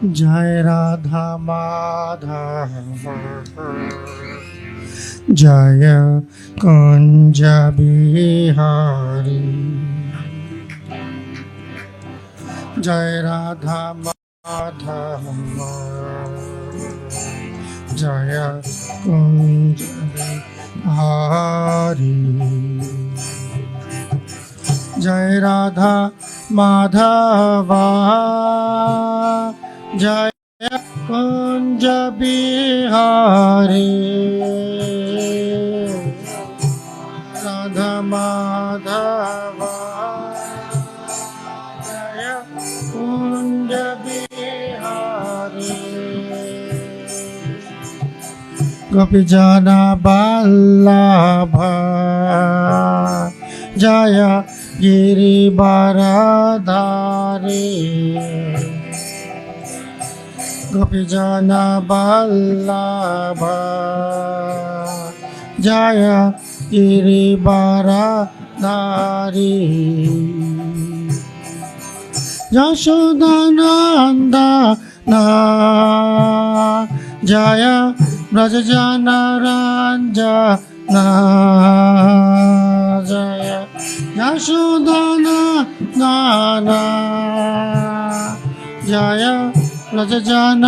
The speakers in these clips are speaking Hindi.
जय राधा माधव जय कुंज बिहारी जय राधा माधव जय कुंज बिहारी जय राधा माधवा जय कुंज बिहारी राधा माधवा जय कुंज बिहारी गोपीजन वल्लभ जय गिरिवरधारी गोपीजन वल्लभ जय गिरिवरधारी यशोदानंदन जय ब्रजजनरंजन जय यशोदानंदन जय ब्रजजनरंजन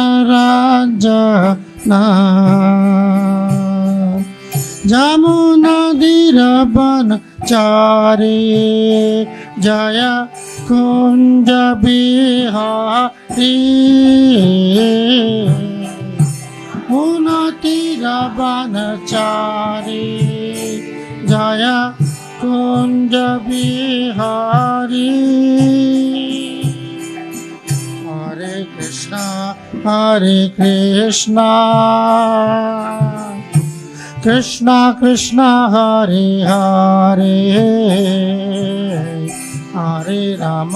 जमुनादिरवनचारी जय कुंज बिहारी मुनातिरवनचारी जय कुंज बिहारी हरे कृष्णा कृष्णा कृष्णा हरे हरे हरे राम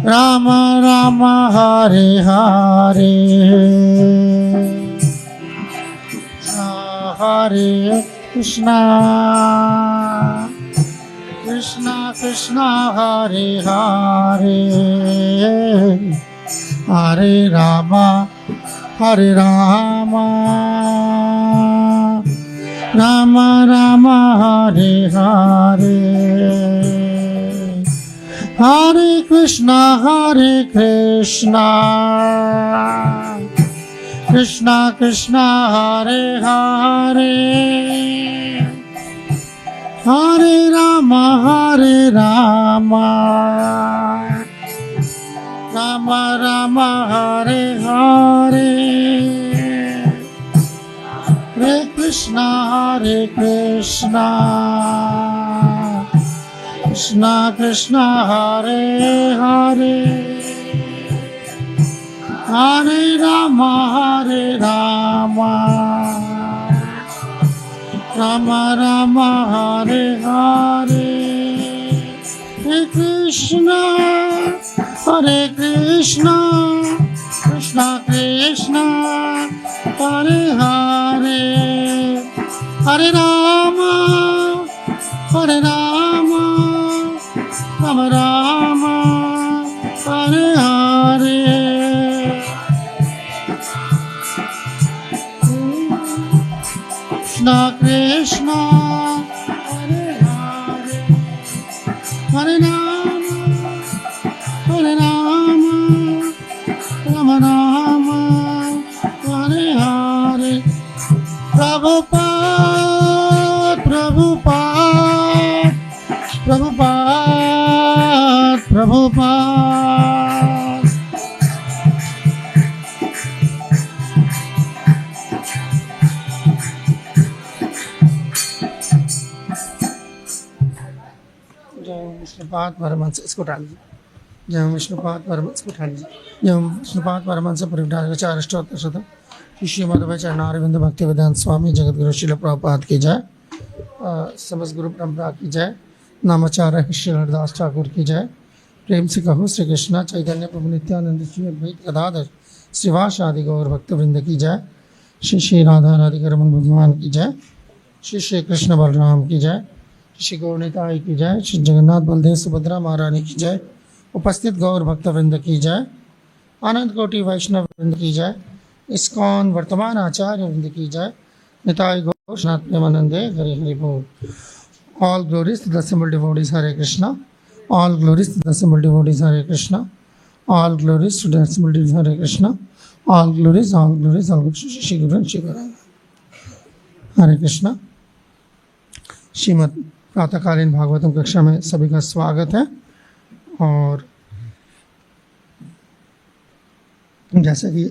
राम राम हरे हरे हरे कृष्णा कृष्णा कृष्णा हरे हरे हरे राम राम राम हरे हरे हरे कृष्णा कृष्णा कृष्णा हरे हरे हरे राम राम राम हरे हरे हरे कृष्णा कृष्णा कृष्णा हरे हरे हरे राम राम राम हरे हरे हरे कृष्णा कृष्णा कृष्णा हरे हरे हरे राम राम राम हरे हरे कृष्णा कृष्णा हरे हरे हरे राम राम राम हरे हरे प्रभुपाद जय विष्णुपाद परमहंस इसको डाल दीजिए जय विष्णुपाद परमहंस को उठा लीजिए जय विष्णुपाद परमहंस परिवृताचार्य अष्टोत्तर शतम श्री माधव चरणारविंद भक्ति वेदांत स्वामी जगतगुरु श्रील प्रभुपाद की जय समस्त गुरु परंपरा की जय नामाचार्य श्री हरदास ठाकुर की जय प्रेम से कहो श्री कृष्ण चैतन्य प्रभु नित्यानंद श्री अद्वैत गदाधर श्रीवास आदि गौर भक्त वृंद की जय श्री श्री राधा राधिका रमन भगवान की जय श्री श्री कृष्ण बलराम की जय श्री गौरनिताय की जय, श्री जगन्नाथ बलदेव सुभद्रा महारानी की जय, उपस्थित गौर भक्त वृंद की जय, आनंद कोटि वैष्णव वृंद की जय, इस्कॉन वर्तमान आचार्य वृंद की जय, निताय गौरनाथ प्रेमानंदे हरि हरि बोल। All glories to the assembled devotees, Hare Krishna. All glories to the assembled devotees, Hare Krishna. All glories to the assembled devotees, Hare Krishna. All glories, all glories, all glories, Shri Guru and Shri Guru. हरे कृष्णा। श्रीमद् प्रातःकालीन भागवतम कक्षा में सभी का स्वागत है। और जैसे कि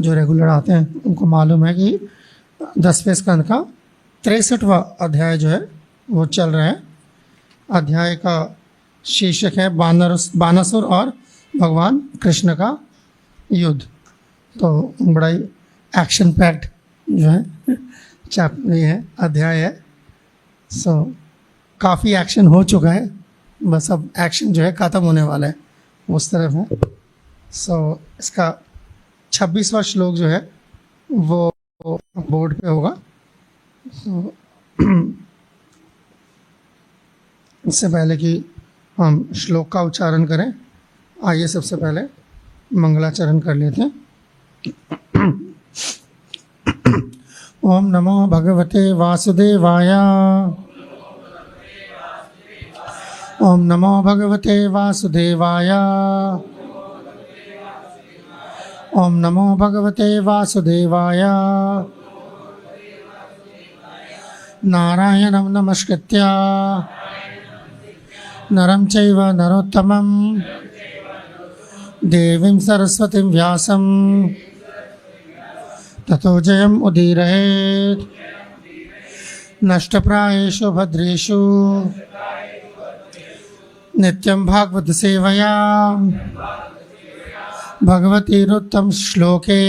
जो रेगुलर आते हैं उनको मालूम है कि 10वें स्कंद का 63वां अध्याय जो है वो चल रहा है। अध्याय का शीर्षक है बानासुर और भगवान कृष्ण का युद्ध। तो बड़ा ही एक्शन पैक्ड जो है चैप्टर ये है, अध्याय है। सो काफ़ी एक्शन हो चुका है, बस अब एक्शन जो है ख़त्म होने वाला है, उस तरफ है। सो इसका 26वां श्लोक जो है वो बोर्ड पे होगा। सो इससे पहले कि हम श्लोक का उच्चारण करें, आइए सबसे पहले मंगलाचरण कर लेते हैं। ओम नमो भगवते वासुदेवाय। ओम नमो भगवते वासुदेवाय। ओम नमो भगवते वासुदेवाय। नारायणं नमस्कृत्य नरं चैव नरोत्तमं देवीं सरस्वतीं व्यासं ततो जयम् उदीरयेत्। नष्टप्रायेषु भद्रेषु नित्यं भागवत सेवया भगवतीरुत्तम श्लोके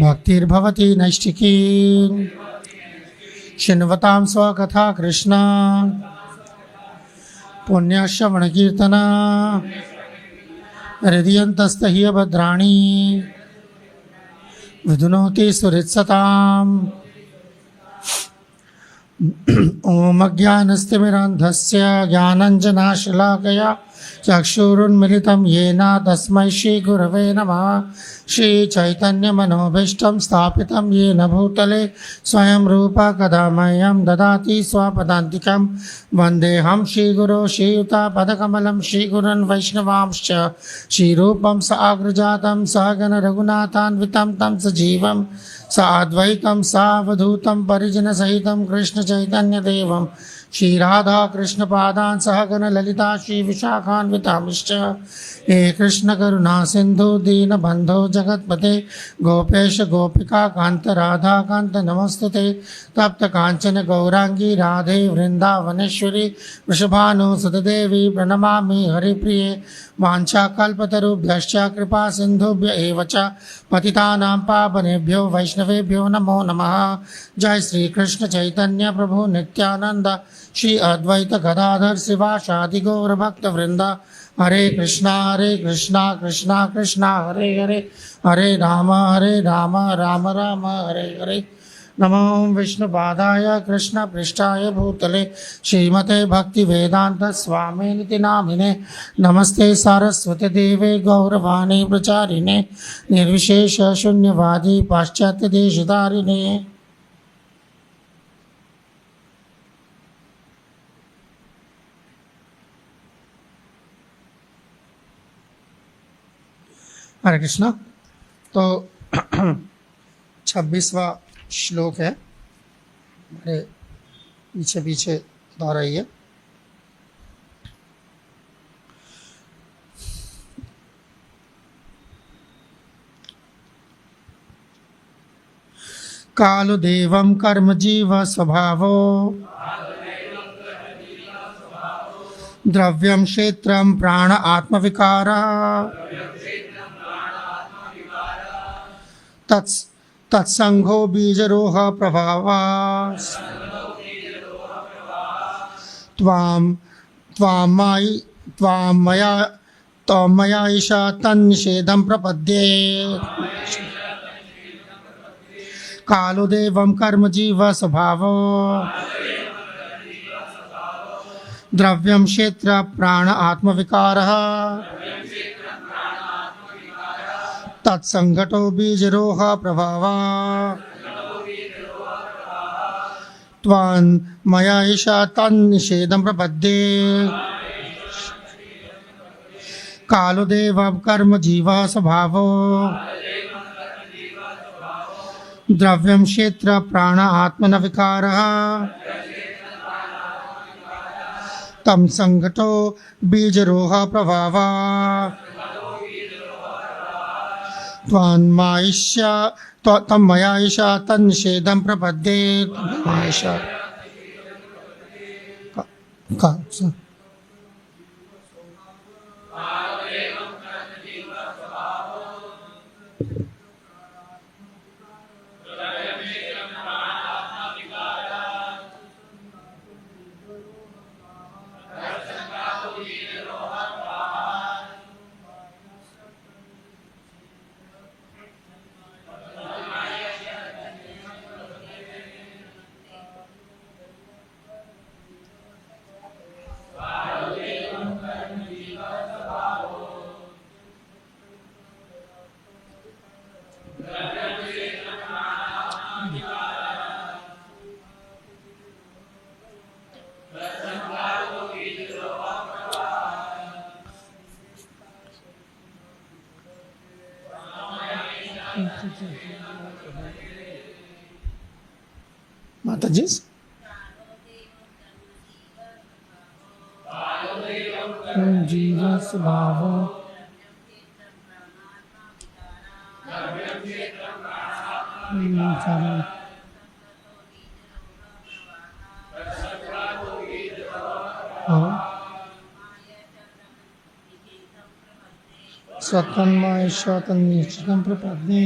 भक्तिर्भवति नैष्ठिकी। शृण्वतां स्वकथा कृष्ण पुण्यश्रवणकीर्तना हृदयन्तस्तह्य भद्राणि विधुनोति सुहृत्सताम्। ॐ अज्ञानतिमिरान्धस्य ज्ञानाञ्जनशलाकया चक्षुरुन्मिलितं येन तस्मै श्रीगुरवे नमः। श्रीचैतन्यमनोभीष्टं स्थापितं येन भूतले स्वयं रूपा कदा मह्यं ददाति स्वपदान्तिकं। वन्देऽहं श्रीगुरो श्रीयुतापदकमलं श्रीगुरून् वैष्णवांश्च श्रीरूपं साग्रजातं सहगण रघुनाथान्वितं तं सजीवं साद्वैतं सावधूतं परिजनसहितं कृष्णचैतन्यदेवं श्रीराधा कृष्णपादान् सहगण ललिता श्रीविशाखान्वितांश्च। हे कृष्ण करुणा सिंधु दीनबन्धो जगत्पते गोपेश गोपिका कांत राधा कांत नमस्तुते। तप्त कांचन गौरांगी राधे वृंदावनेश्वरी वृषभानुसुते देवी प्रणमामि हरिप्रिये। वाञ्छाकल्पतरुभ्यश्च कृपा सिन्धुभ्य एव च पतितानां पावनेभ्यो वैष्णवेभ्यो नमो नमः। जय श्री कृष्ण चैतन्य प्रभु नित्यानंद श्री अद्वैत गदाधर शिवासादि गौर भक्त वृंद। हरे कृष्णा कृष्णा कृष्णा हरे हरे, हरे राम राम राम हरे हरे। नमो विष्णुपादाय कृष्ण पृष्ठाय भूतले श्रीमते भक्ति वेदांत स्वामिनिति नामिने। नमस्ते सारस्वती देवे गौरवाणी प्रचारिणे निर्विशेष शून्यवादी पाश्चात्य देशधारिणे। हरे कृष्णा। तो 26वां श्लोक है, हमारे पीछे पीछे दोहराइए। कालुदेवं कर्मजीव स्वभावो द्रव्यं क्षेत्रं प्राण आत्मविकारः तत्संगो बीजरोह प्रभावात् त्वां मया ईशा तन्निषेधं प्रपद्ये। कालो देवं कर्म जीव स्वभावो द्रव्यम क्षेत्र प्राण आत्म विकारः तत्संगतो बीजरोह प्रभावा त्वान् मया ईशा तन्निषेधं प्रपद्ये कालदेव कर्म जीवा स्वभावो द्रव्यम क्षेत्र प्राण आत्मन विकारः तम संगतो बीजरोह प्रभावा तम मया ईशा तन्निषेधं प्रपद्ये माता जी जीव स्वभाव स्वतन्मय स्वतन्निश्चितं प्रपद्ये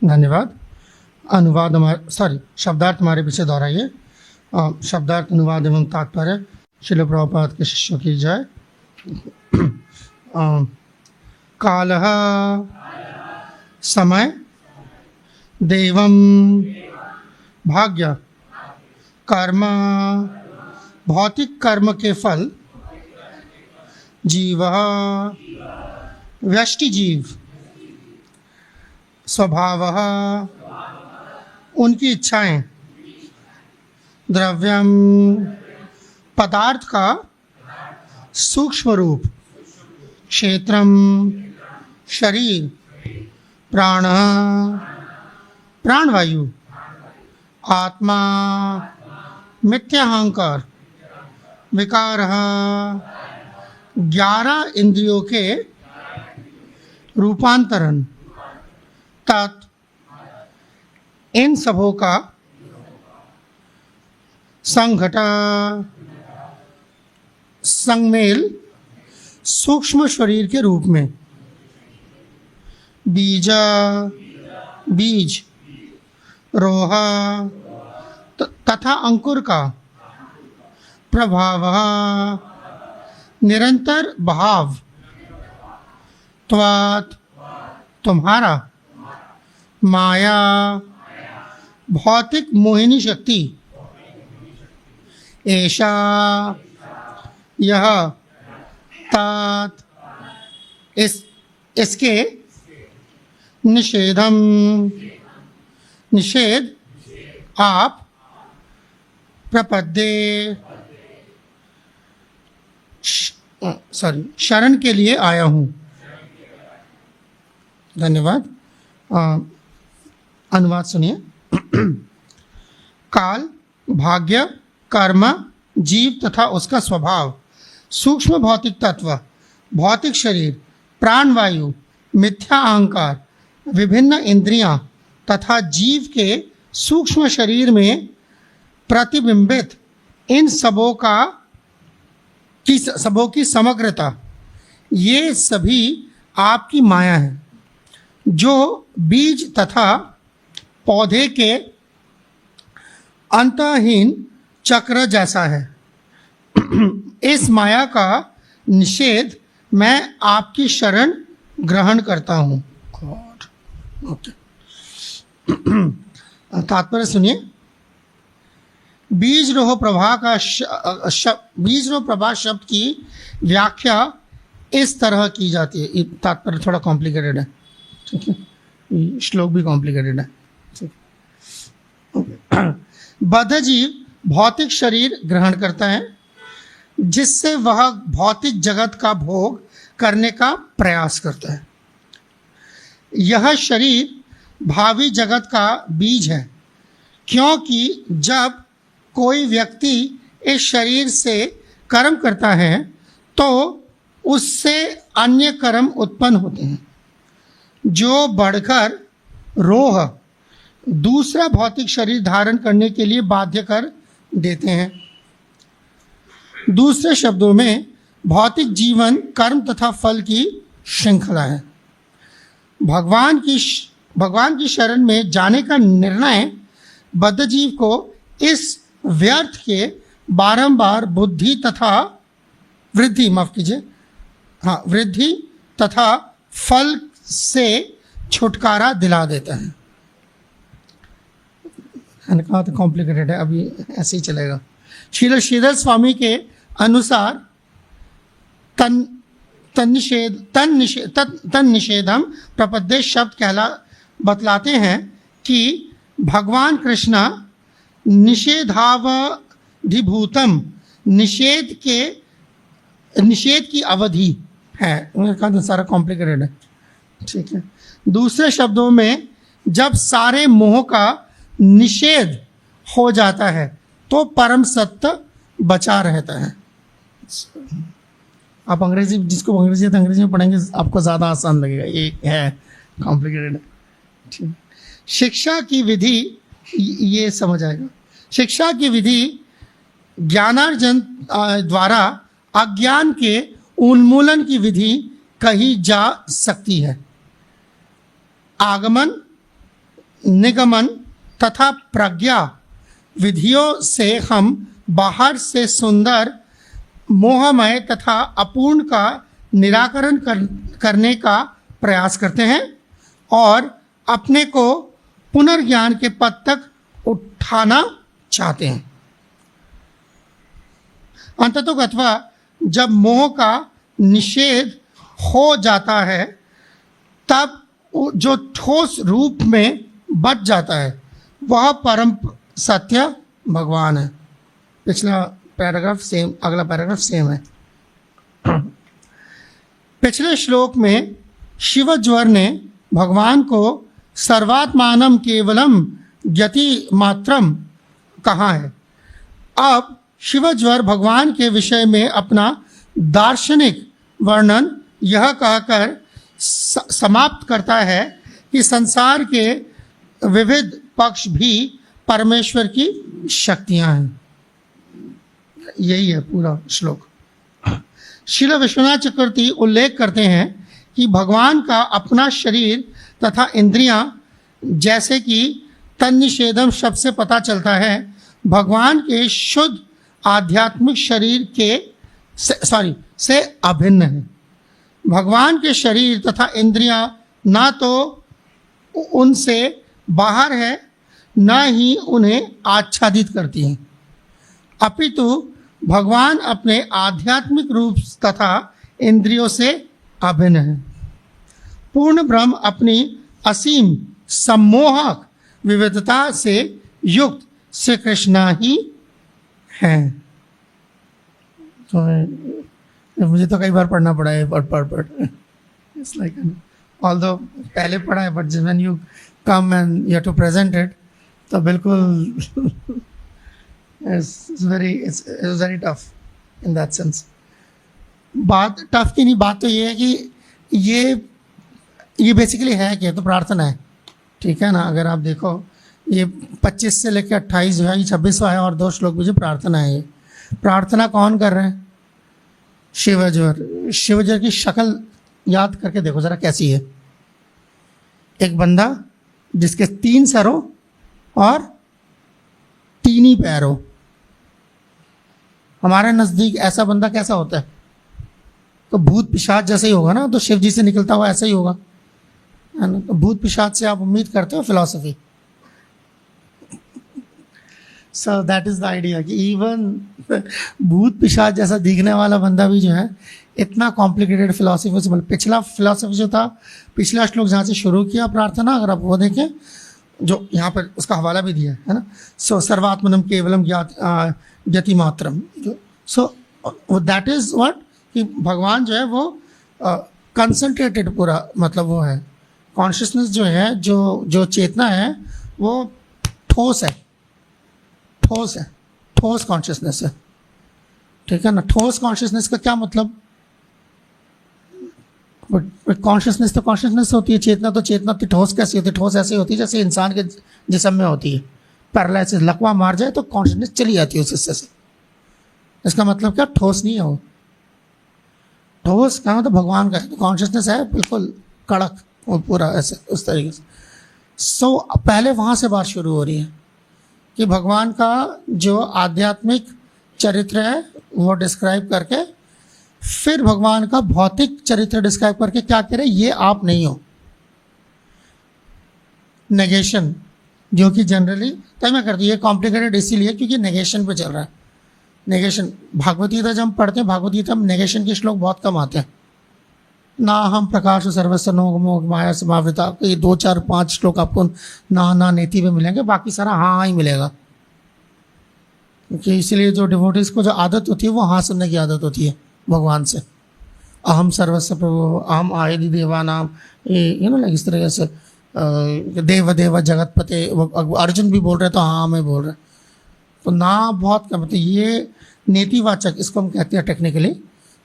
धन्यवाद। अनुवाद शब्दार्थ हमारे पीछे दोहराइए। शब्दार्थ अनुवाद एवं तात्पर्य श्रील प्रभुपाद के शिष्यों की जय। कालः समय, देवम भाग्य, कर्म भौतिक कर्म के फल, जीव व्यष्टि जीव, स्वभाव उनकी इच्छाएं, द्रव्यम पदार्थ का सूक्ष्म रूप, क्षेत्रम शरीर, प्राण प्राणवायु, आत्मा मिथ्याहंकार, विकार 11 इंद्रियों के रूपांतरण, तत् इन सबों का संघट संगमेल सूक्ष्म शरीर के रूप में, बीज रोह तथा अंकुर का प्रभाव निरंतर भाव, त्वात् तुम्हारा, माया भौतिक मोहिनी शक्ति, ऐशा यह, तात इसके, निषेधम निषेध, आप, प्रपद्ये शरण के लिए आया हूँ। धन्यवाद। अनुवाद सुनिए। काल, भाग्य, कर्म, जीव तथा उसका स्वभाव, सूक्ष्म भौतिक तत्व, भौतिक शरीर, प्राणवायु, मिथ्या अहंकार, विभिन्न इंद्रियां तथा जीव के सूक्ष्म शरीर में प्रतिबिंबित इन सबों की समग्रता, ये सभी आपकी माया है, जो बीज तथा पौधे के अंतहीन चक्र जैसा है। इस माया का निषेध मैं आपकी शरण ग्रहण करता हूँ। ओके, तात्पर्य सुनिए। बीजरोह प्रभा बीजरोह प्रभा शब्द की व्याख्या इस तरह की जाती है। ये तात्पर्य थोड़ा कॉम्प्लिकेटेड है, ठीक है, श्लोक भी कॉम्प्लिकेटेड है, ठीक है। बद्ध जीव भौतिक शरीर ग्रहण करता है, जिससे वह भौतिक जगत का भोग करने का प्रयास करता है। यह शरीर भावी जगत का बीज है, क्योंकि जब कोई व्यक्ति इस शरीर से कर्म करता है तो उससे अन्य कर्म उत्पन्न होते हैं, जो बढ़कर रोह दूसरा भौतिक शरीर धारण करने के लिए बाध्य कर देते हैं। दूसरे शब्दों में भौतिक जीवन कर्म तथा फल की श्रृंखला है। भगवान की शरण में जाने का निर्णय बद्ध जीव को इस व्यर्थ के बारंबार बुद्धि तथा वृद्धि, माफ कीजिए, हाँ, वृद्धि तथा फल से छुटकारा दिला देता है। मैंने कहा तो कॉम्प्लिकेटेड है, अभी ऐसे ही चलेगा। श्रील श्रीधर स्वामी के अनुसार तन निषेधम प्रपद्ये शब्द बतलाते हैं कि भगवान कृष्ण निषेधावधिभूतम, निषेध की अवधि है। उन्होंने कहा सारा कॉम्प्लिकेटेड है, ठीक है। दूसरे शब्दों में जब सारे मोह का निषेध हो जाता है तो परम सत्य बचा रहता है। आप अंग्रेजी, जिसको अंग्रेजी है तो अंग्रेजी में पढ़ेंगे, आपको ज़्यादा आसान लगेगा, ये है कॉम्प्लिकेटेड, ठीक। शिक्षा की विधि, ये समझ आएगा। शिक्षा की विधि ज्ञानार्जन द्वारा अज्ञान के उन्मूलन की विधि कही जा सकती है। आगमन, निगमन तथा प्रज्ञा विधियों से हम बाहर से सुंदर, मोहमय तथा अपूर्ण का निराकरण करने का प्रयास करते हैं और अपने को पुनर्ज्ञान के पद तक उठाना चाहते हैं। अंततोगत्वा जब मोह का निषेध हो जाता है तब जो ठोस रूप में बच जाता है वह परम सत्य भगवान है। पिछला पैराग्राफ सेम, अगला पैराग्राफ सेम है। पिछले श्लोक में शिवज्वर ने भगवान को सर्वात्मानम केवलम ज्ञति मात्रम कहा है। अब शिवज्वर भगवान के विषय में अपना दार्शनिक वर्णन यह कहकर समाप्त करता है कि संसार के विविध पक्ष भी परमेश्वर की शक्तियां हैं। यही है पूरा श्लोक। श्रील विश्वनाथ चक्रवर्ती उल्लेख करते हैं कि भगवान का अपना शरीर तथा इंद्रियां, जैसे कि तन्निषेधम शब्द से पता चलता है, भगवान के शुद्ध आध्यात्मिक शरीर से अभिन्न है। भगवान के शरीर तथा इंद्रियां ना तो उनसे बाहर है, न ही उन्हें आच्छादित करती हैं, अपितु भगवान अपने आध्यात्मिक रूप तथा इंद्रियों से अभिन्न है। पूर्ण ब्रह्म अपनी असीम सम्मोहक विविधता से युक्त श्री कृष्ण ही है। तो मुझे तो कई बार पढ़ना पड़ा है पढ़ इट्स लाइक ऑल्दो पहले पढ़ा है, but when you come and you have to present it तो बिल्कुल it's very tough in that sense। बात टफ की नहीं, बात तो ये है कि ये बेसिकली है क्या, तो प्रार्थना है, ठीक है ना। अगर आप देखो ये 25 से लेकर 28 जो है, ये 26वां है और 2 श्लोक भी जो प्रार्थना है। ये प्रार्थना कौन कर रहे हैं? शिवजर। शिवजर की शक्ल याद करके देखो जरा कैसी है। एक बंदा जिसके 3 सरों और 3 ही पैरों। हमारे नज़दीक ऐसा बंदा कैसा होता है? तो भूत पिशाच जैसे ही होगा ना, तो शिव जी से निकलता हुआ ऐसा ही होगा, है ना। तो भूत पिशाच से आप उम्मीद करते हो philosophy. So that is the idea कि इवन भूत पिशाच जैसा दिखने वाला बंदा भी जो है इतना कॉम्प्लिकेटेड फिलॉसफी से, मतलब पिछला फिलॉसफी जो था, पिछला श्लोक जहाँ से शुरू किया प्रार्थना, अगर आप वो देखें, जो यहाँ पर उसका हवाला भी दिया है ना। सो सर्वात्मनम केवलम ज्ञाति मात्रम। सो दैट इज व्हाट कि भगवान जो है वो कंसंट्रेटेड पूरा, मतलब वो है कॉन्शियसनेस जो है, जो चेतना है वो ठोस है, ठोस कॉन्शियसनेस है, ठीक है ना। ठोस कॉन्शियसनेस का क्या मतलब? कॉन्शियसनेस तो कॉन्शियसनेस होती है, चेतना तो चेतना। ठोस कैसी होती है? ठोस ऐसी होती है जैसे इंसान के जिस्म में होती है। पैरालिसिस, लकवा मार जाए तो कॉन्शियसनेस चली जाती है उस हिस्से से। इसका मतलब क्या? ठोस नहीं है वो। ठोस कहाँ? तो भगवान का है, तो कॉन्शियसनेस है बिल्कुल कड़क और पूरा ऐसे उस तरीके से। सो पहले वहाँ से बात शुरू हो रही है कि भगवान का जो आध्यात्मिक चरित्र है वो डिस्क्राइब करके, फिर भगवान का भौतिक चरित्र डिस्क्राइब करके क्या कह रहे? ये आप नहीं हो। नेगेशन, जो कि जनरली तय मैं करती है, कॉम्प्लिकेटेड इसीलिए क्योंकि नेगेशन पे चल रहा है। नेगेशन, भागवत गीता जब हम पढ़ते हैं, भागवत गीता में नेगेशन के श्लोक बहुत कम आते हैं। ना हम प्रकाश सर्वस्व नो माया समावृता, ये 2 4 5 श्लोक आपको ना नेति पे मिलेंगे, बाकी सारा हाँ ही मिलेगा। क्योंकि इसलिए जो डिवोटीज को जो आदत होती है वो हाँ सुनने की आदत होती है भगवान से। अहम सर्वस्व प्रभु, अहम आयदि देवानाम, ये ना इस तरह से देव देव जगतपते। अर्जुन भी बोल रहे तो हाँ मैं बोल रहे, तो ना बहुत कम। तो ये नेतिवाचक, इसको हम कहते हैं टेक्निकली।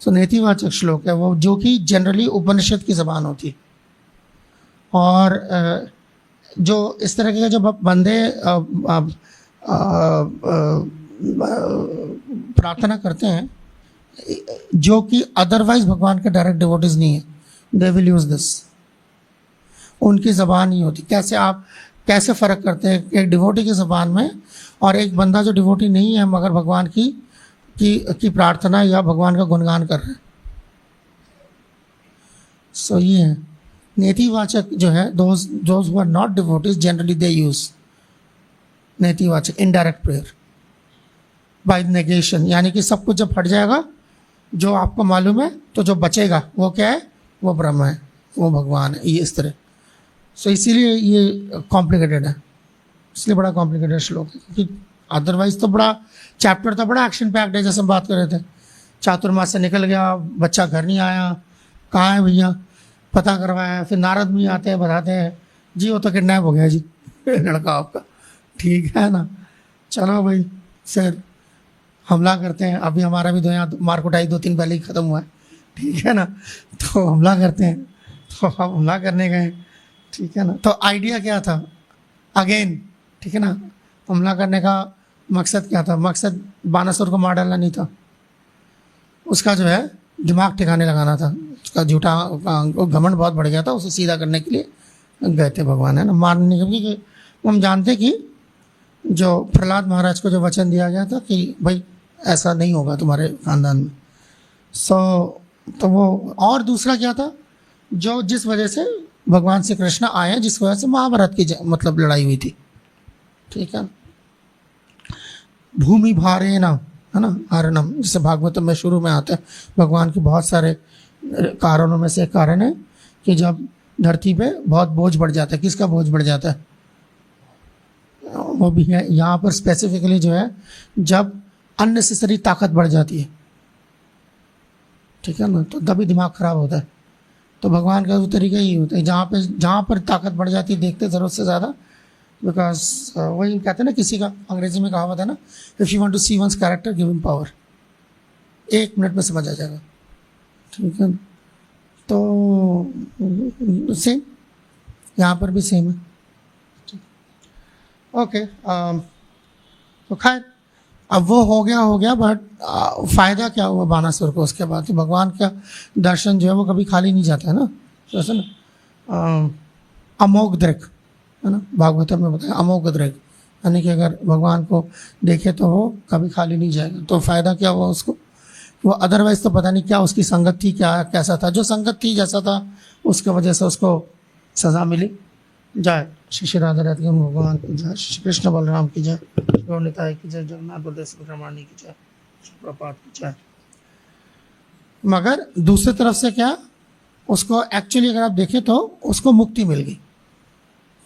सो नेतिवाचक श्लोक है वो, जो कि जनरली उपनिषद की ज़बान होती है। और जो इस तरह के जब बंदे प्रार्थना करते हैं जो कि अदरवाइज भगवान के डायरेक्ट डिवोटीज नहीं है, दे विल यूज दिस। उनकी ज़बान नहीं होती। कैसे आप कैसे फ़र्क करते हैं एक डिवोटी की ज़बान में और एक बंदा जो डिवोटी नहीं है मगर भगवान की प्रार्थना या भगवान का गुणगान कर रहे हैं? सो ये है नेतिवाचक जो है, those who are not devotees generally they use नेतिवाचक इनडायरेक्ट प्रेयर बाय नेगेशन। यानी कि सब कुछ जब हट जाएगा जो आपको मालूम है, तो जो बचेगा वो क्या है? वो ब्रह्म है, वो भगवान है, ये इस तरह। सो इसीलिए ये कॉम्प्लिकेटेड है, इसलिए बड़ा कॉम्प्लिकेटेड श्लोक है। क्योंकि अदरवाइज तो बड़ा चैप्टर था, बड़ा एक्शन पैक्ड है। जैसे हम बात कर रहे थे, चातुर्मास से निकल गया, बच्चा घर नहीं आया, कहाँ है भैया, पता करवाया, फिर नारद भी आते हैं, बताते हैं जी वो तो किडनैप हो गया जी लड़का आपका, ठीक है ना। चलो भाई फिर हमला करते हैं। अभी हमारा भी यहाँ मार कुटाई 2-3 पहले ही ख़त्म हुआ है, ठीक है ना। तो हमला करते हैं, तो हम हमला करने गए, ठीक है ना। तो आइडिया क्या था अगेन, ठीक है ना, हमला करने का मकसद क्या था? मकसद बानासुर को मार डालना नहीं था, उसका जो है दिमाग ठिकाने लगाना था। उसका झूठा घमंड बहुत बढ़ गया था, उसे सीधा करने के लिए गए थे भगवान, है ना, मारने के लिए। हम जानते कि जो प्रहलाद महाराज को जो वचन दिया गया था कि भाई ऐसा नहीं होगा तुम्हारे खानदान में। तो वो, और दूसरा क्या था जो जिस वजह से भगवान श्री कृष्ण आए जिस वजह से महाभारत की मतलब लड़ाई हुई थी, ठीक है। भूमि भारेण, है ना, हरणम, जैसे भागवत में शुरू में आता है, भगवान के बहुत सारे कारणों में से एक कारण है कि जब धरती पे बहुत बोझ बढ़ जाता है। किसका बोझ बढ़ जाता है? वो भी है यहाँ पर स्पेसिफिकली जो है, जब अननेसेसरी ताकत बढ़ जाती है, ठीक है ना, तो तभी दिमाग खराब होता है। तो भगवान का वो तरीका ही होता है, जहाँ पर ताकत बढ़ जाती है देखते ज़रूरत से ज़्यादा, बिकॉज वही कहते हैं ना, किसी का अंग्रेजी में कहावत है ना, if you want to see once character give him power, 1 minute में समझ आ जाएगा, ठीक है। तो सेम यहाँ पर भी सेम है, ओके। तो खैर अब वो हो गया, बट फ़ायदा क्या हुआ बानासुर को उसके बाद? तो भगवान का दर्शन जो है वो कभी खाली नहीं जाता है ना, जैसे ना अमोघ दृक, है ना, भागवतम में बताया अमोघ दृक, यानी कि अगर भगवान को देखे तो वो कभी खाली नहीं जाएगा। तो फ़ायदा क्या हुआ उसको? वो अदरवाइज़ तो पता नहीं क्या उसकी संगत थी, क्या कैसा था, जो संगत थी जैसा था उसके वजह से उसको सज़ा मिली। जय श्री श्री राधा राधा भगवान की जय, श्री कृष्ण बलराम की जय, गौनिताय की जय, जगन्नाथ बलदेव सुब्रह्मण्य की जय, प्रपात की जय। मगर दूसरी तरफ से क्या, उसको एक्चुअली अगर आप देखें तो उसको मुक्ति मिल गई,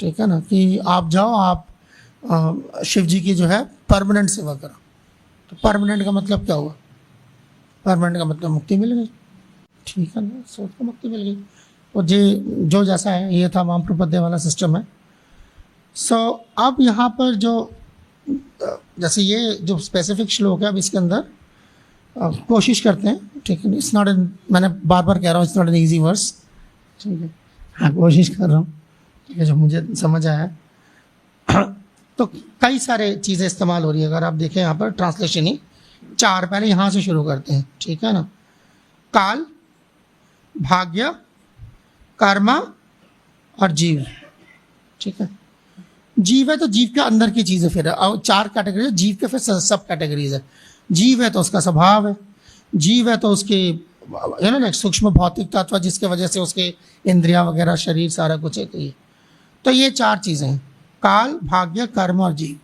ठीक है ना, कि आप जाओ, आप शिव जी की जो है परमानेंट सेवा करो। तो परमानेंट का मतलब क्या हुआ? परमानेंट का मतलब मुक्ति मिल गई, ठीक है ना, सोच को मुक्ति मिल गई। और जो जैसा है, ये था वाम प्रपद्य वाला सिस्टम है। सो अब यहाँ पर जो जैसे ये जो स्पेसिफिक श्लोक है, अब इसके अंदर कोशिश करते हैं, ठीक है, इट्स नॉट एन, मैंने बार बार कह रहा हूँ, it's not an easy verse, ठीक है, हाँ कोशिश कर रहा हूँ, ठीक है, जो मुझे समझ आया। तो कई सारे चीज़ें इस्तेमाल हो रही है। अगर आप देखें यहाँ पर ट्रांसलेशन ही 4, पहले यहाँ से शुरू करते हैं, ठीक है ना, काल, भाग्य, कर्मा और जीव, ठीक है। जीव है तो जीव के अंदर की चीज़ है, फिर 4 कैटेगरी है जीव के, फिर सब कैटेगरीज है। जीव है तो उसका स्वभाव है, जीव है तो उसके ना सूक्ष्म भौतिक तत्व जिसके वजह से उसके इंद्रिया वगैरह, शरीर, सारा कुछ है। तो ये 4 चीज़ें हैं, काल, भाग्य, कर्म और जीव।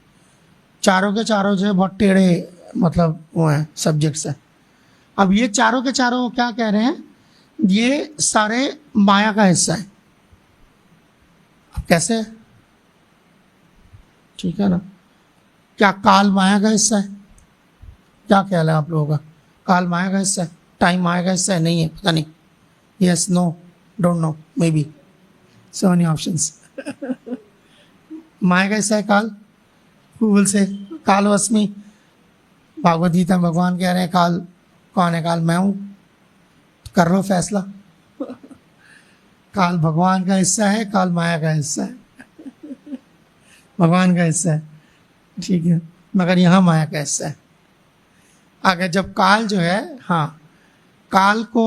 चारों के चारों जो है बहुत टेढ़े मतलब वो हैं, सब्जेक्ट्स हैं। अब ये चारों के चारों क्या कह रहे हैं? ये सारे माया का हिस्सा है। अब कैसे? ठीक है ना, क्या काल माया का हिस्सा है? क्या ख्याल है आप लोगों का? काल माया का हिस्सा है? टाइम माया का हिस्सा है? नहीं है, पता नहीं, yes, no, don't know, maybe, so many options. माया का हिस्सा है काल? Who will say? काल वस्मी। भागवत गीता में भगवान कह रहे हैं काल कौन है? काल मैं हूं, कर लो फैसला। काल भगवान का हिस्सा है, काल माया का हिस्सा है? भगवान का हिस्सा है, ठीक है, मगर यहाँ माया का हिस्सा है। अगर जब काल जो है, हाँ, काल को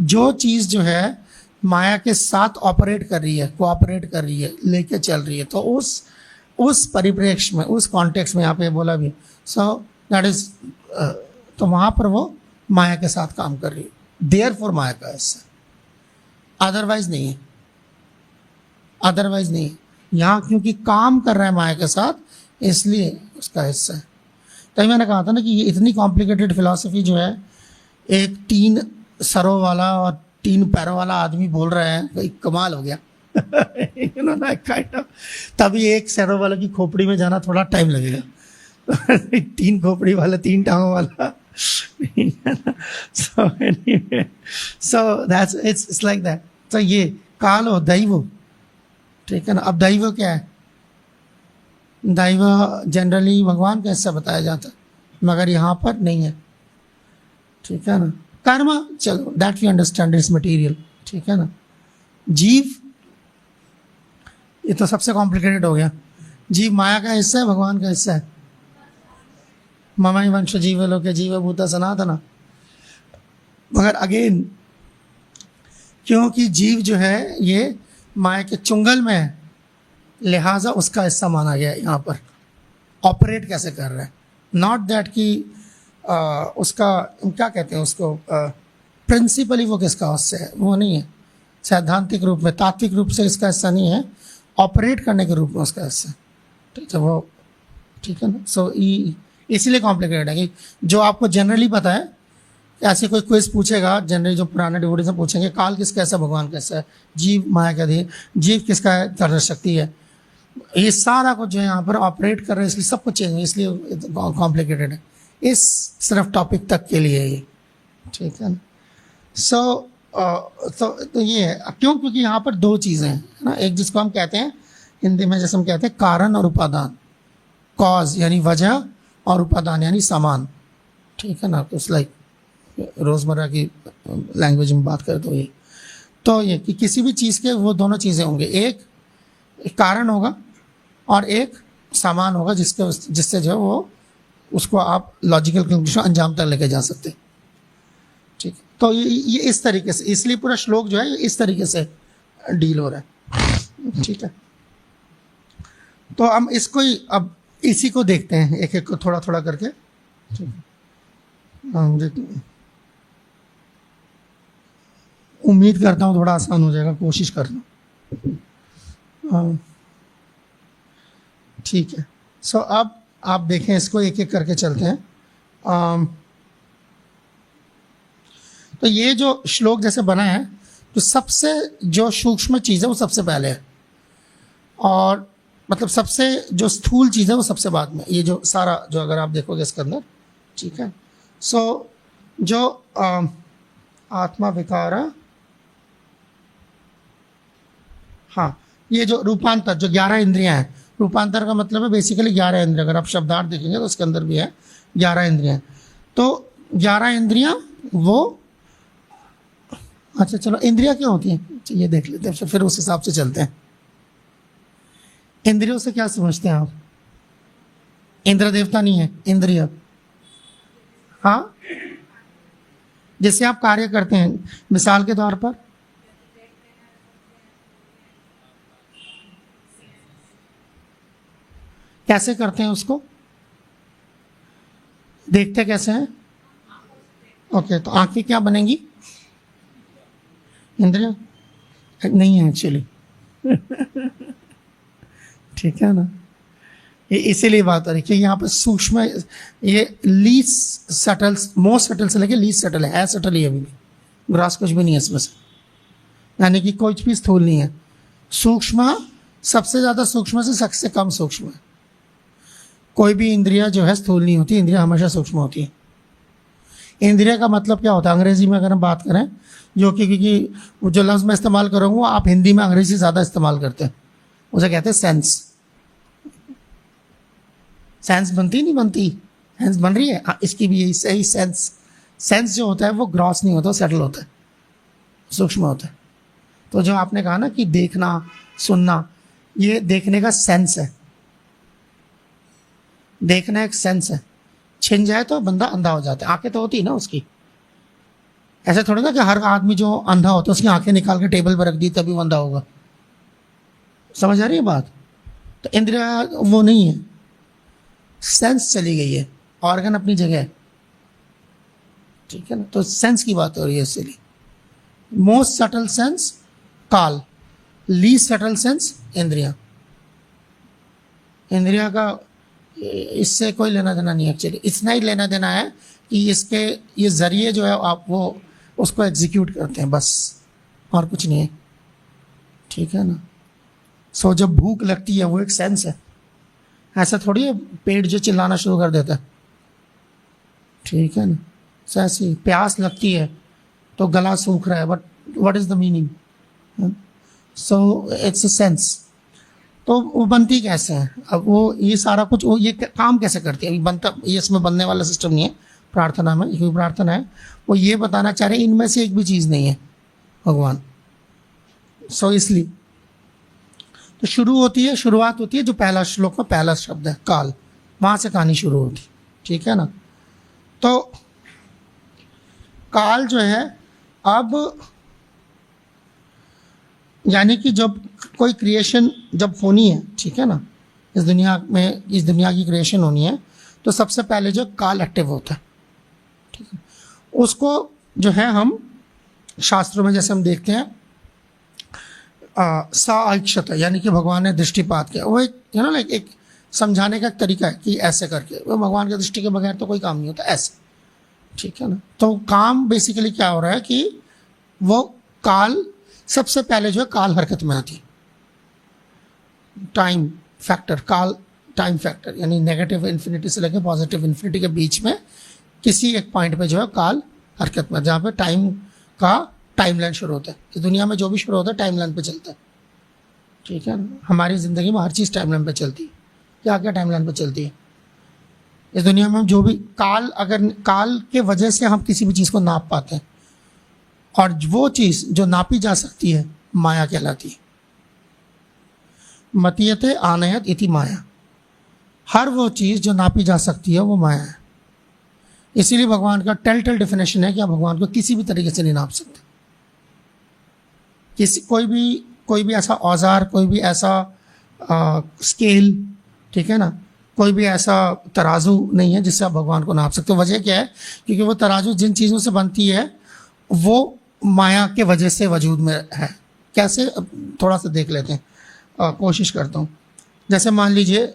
जो चीज़ जो है माया के साथ ऑपरेट कर रही है, कोऑपरेट कर रही है, लेके चल रही है, तो उस परिप्रेक्ष्य में, उस कॉन्टेक्स्ट में यहाँ पे बोला भी, सो दैट इज, तो वहाँ पर वो माया के साथ काम कर रही है, देयरफॉर माया का हिस्सा, अदरवाइज नहीं है, अदरवाइज नहीं है। यहाँ क्योंकि काम कर रहा है माया के साथ, इसलिए उसका हिस्सा है। तभी मैंने कहा था ना कि ये इतनी कॉम्प्लिकेटेड फिलॉसफी जो है, एक 3 सरों वाला और 3 पैरों वाला आदमी बोल रहा है, भाई कमाल हो गया। you know, kind of, तभी एक सरों वाले की खोपड़ी में जाना थोड़ा टाइम लगेगा। 3 खोपड़ी वाला, 3 टांगों वाला। so anyway, so that's it's like that. तो ये काल हो, दैव, ठीक है ना। अब दैव क्या है? दैव जनरली भगवान का हिस्सा बताया जाता है, मगर यहाँ पर नहीं है, ठीक है ना। कर्म, चलो that we understand, it's material, ठीक है ना। जीव, ये तो सबसे कॉम्प्लिकेटेड हो गया। जीव माया का हिस्सा है, भगवान का हिस्सा है। ममाई वंश जीव लोके जीव भूता सनातना। मगर अगेन, क्योंकि जीव जो है ये माया के चुंगल में है, लिहाजा उसका हिस्सा माना गया है। यहाँ पर ऑपरेट कैसे कर रहा है, नॉट दैट कि उसका क्या कहते हैं उसको, प्रिंसिपली वो किसका हिस्सा है, वो नहीं है। सैद्धांतिक रूप में, तात्विक रूप से इसका हिस्सा नहीं है, ऑपरेट करने के रूप में उसका हिस्सा है। ठीक है वो, ठीक है ना। सो इसीलिए कॉम्प्लिकेटेड है कि जो आपको जनरली पता है, ऐसे कोई क्विज पूछेगा जनरली, जो पुराने डिवोटी से पूछेंगे काल किसका ऐसा, भगवान कैसा है, जीव माया का दी, जीव किसका है, तरह शक्ति है, ये सारा कुछ जो है यहाँ पर ऑपरेट कर रहे हैं, इसलिए सब कुछ चेंज है, इसलिए कॉम्प्लिकेटेड है इस सिर्फ टॉपिक तक के लिए ये। ठीक है ना। सो तो ये है क्यों, क्योंकि यहाँ पर दो चीज़ें हैं ना, एक जिसको हम कहते हैं हिंदी में जैसे हम कहते हैं कारण और उपादान, कॉज यानी वजह और उपादान यानी सामान। ठीक है ना। तो लाइक रोज़मर्रा की लैंग्वेज में बात करें तो ये कि किसी भी चीज़ के वो दोनों चीज़ें होंगे, एक कारण होगा और एक सामान होगा जिससे जो है वो उसको आप लॉजिकल कंक्लूजन अंजाम तक लेके जा सकते हैं। ठीक है। तो ये इस तरीके से, इसलिए पूरा श्लोक जो है ये इस तरीके से डील हो रहा है। ठीक है। तो हम इसको ही अब इसी को देखते हैं एक एक को थोड़ा थोड़ा करके। ठीक है। उम्मीद करता हूँ थोड़ा आसान हो जाएगा, कोशिश करना। ठीक है। सो अब आप देखें, इसको एक एक करके चलते हैं। तो ये जो श्लोक जैसे बना है, तो सबसे जो सूक्ष्म चीज़ है वो सबसे पहले है, और मतलब सबसे जो स्थूल चीज़ है वो सबसे बाद में। ये जो सारा जो अगर आप देखोगे इसके अंदर, ठीक है। सो जो आत्मा विकारा, हाँ, ये जो रूपांतर, जो 11 इंद्रियां हैं, रूपांतर का मतलब है बेसिकली 11 इंद्रियां। अगर आप शब्दार्थ देखेंगे तो उसके अंदर भी है 11 इंद्रियां। तो 11 इंद्रियां वो, अच्छा चलो इंद्रियां क्या होती हैं ये देख लेते हैं, फिर उस हिसाब से चलते हैं। इंद्रियों से क्या समझते हैं आप? इंद्र देवता नहीं है, इंद्रिय। हाँ, जैसे आप कार्य करते हैं, मिसाल के तौर पर कैसे करते हैं उसको, देखते कैसे हैं? ओके, तो आंखें क्या बनेंगी? इंद्रिय नहीं है एक्चुअली। ठीक है ना। ये इसीलिए बात हो रही है कि यहाँ पर सूक्ष्म, ये लीस्ट सटल, मोस्ट सटल से लेके लीस्ट सटल है सटल ही अभी भी, ग्रास कुछ भी नहीं है इसमें से, यानी कि कोई भी स्थूल नहीं है। सूक्ष्म सबसे ज़्यादा सूक्ष्म से सबसे कम सूक्ष्म है। कोई भी इंद्रिया जो है स्थूल नहीं होती, इंद्रिया हमेशा सूक्ष्म होती है। इंद्रिया का मतलब क्या होता है अंग्रेजी में अगर हम बात करें, जो कि क्योंकि जो लफ्ज़ मैं इस्तेमाल करूँगा आप हिंदी में अंग्रेजी से ज़्यादा इस्तेमाल करते हैं, उसे कहते हैं सेंस। सेंस बनती नहीं बनती, सेंस बन रही है। इसकी भी यही सही सेंस। सेंस जो होता है वो ग्रॉस नहीं होता, सेटल होता है, सूक्ष्म होता है। तो जो आपने कहा ना कि देखना सुनना, ये देखने का सेंस है। देखना एक सेंस है, छिन जाए तो बंदा अंधा हो जाता है। आंखें तो होती है ना उसकी, ऐसे थोड़ा ना कि हर आदमी जो अंधा होता है उसकी आंखें निकाल के टेबल पर रख दी तभी वो अंधा होगा। समझ आ रही है बात? तो इंद्रिया वो नहीं है, सेंस चली गई है, ऑर्गन अपनी जगह है। ठीक है ना। तो सेंस की बात हो रही है इसलिए। मोस्ट सटल सेंस काल, लीस्ट सटल सेंस इंद्रिया। इंद्रिया का इससे कोई लेना देना नहीं है एक्चुअली। इतना ही लेना देना है कि इसके ये जरिए जो है आप वो उसको एग्जीक्यूट करते हैं, बस, और कुछ नहीं है। ठीक है ना। सो जब भूख लगती है वो एक सेंस है, ऐसा थोड़ी है पेट जो चिल्लाना शुरू कर देता है। ठीक है ना। सो ऐसी प्यास लगती है तो गला सूख रहा है, but what is the meaning? So it's a sense. तो वो बनती कैसे है? अब वो ये सारा कुछ वो ये काम कैसे करती है? अभी बनता, ये इसमें बनने वाला सिस्टम नहीं है प्रार्थना में। क्योंकि प्रार्थना है वो ये बताना चाह रहे हैं इनमें से एक भी चीज़ नहीं है भगवान। सो इसलिए तो शुरू होती है, शुरुआत होती है जो पहला श्लोक में पहला शब्द है काल, वहाँ से कहानी शुरू होती। ठीक है ना। तो काल जो है, अब यानी कि जब कोई क्रिएशन जब होनी है, ठीक है ना, इस दुनिया में, इस दुनिया की क्रिएशन होनी है, तो सबसे पहले जो काल एक्टिव होता है। ठीक है। उसको जो है हम शास्त्रों में जैसे हम देखते हैं साक्षत यानी कि भगवान ने दृष्टिपात किया, वो एक लाइक एक समझाने का एक तरीका है कि ऐसे करके, वो भगवान की दृष्टि के बगैर तो कोई काम नहीं होता ऐसे, ठीक है ना। तो काम बेसिकली क्या हो रहा है कि वो काल, सबसे पहले जो है काल हरकत में आती है, टाइम फैक्टर, काल टाइम फैक्टर यानी नेगेटिव इन्फिनिटी से लेकर पॉजिटिव इन्फिनिटी के बीच में किसी एक पॉइंट पे जो है काल हरकत में, जहाँ पे टाइम का टाइमलाइन शुरू होता है। इस दुनिया में जो भी शुरू होता है टाइमलाइन पे चलता है, ठीक है ना। हमारी ज़िंदगी में हर चीज़ टाइमलाइन पे चलती है। क्या क्या टाइमलाइन पे चलती है इस दुनिया में? हम जो भी काल, अगर काल के वजह से हम किसी भी चीज़ को नाप पाते हैं, और वो चीज़ जो नापी जा सकती है माया कहलाती है। मतीयते आनयत इति माया, हर वो चीज़ जो नापी जा सकती है वो माया है। इसीलिए भगवान का टेल डेफिनेशन है कि आप भगवान को किसी भी तरीके से नहीं नाप सकते। कोई भी ऐसा औजार, कोई भी ऐसा स्केल, ठीक है ना, कोई भी ऐसा तराजू नहीं है जिससे आप भगवान को नाप सकते हो। वजह क्या है? क्योंकि वो तराजू जिन चीज़ों से बनती है वो माया के वजह से वजूद में है। कैसे? थोड़ा सा देख लेते हैं, कोशिश करता हूँ। जैसे मान लीजिए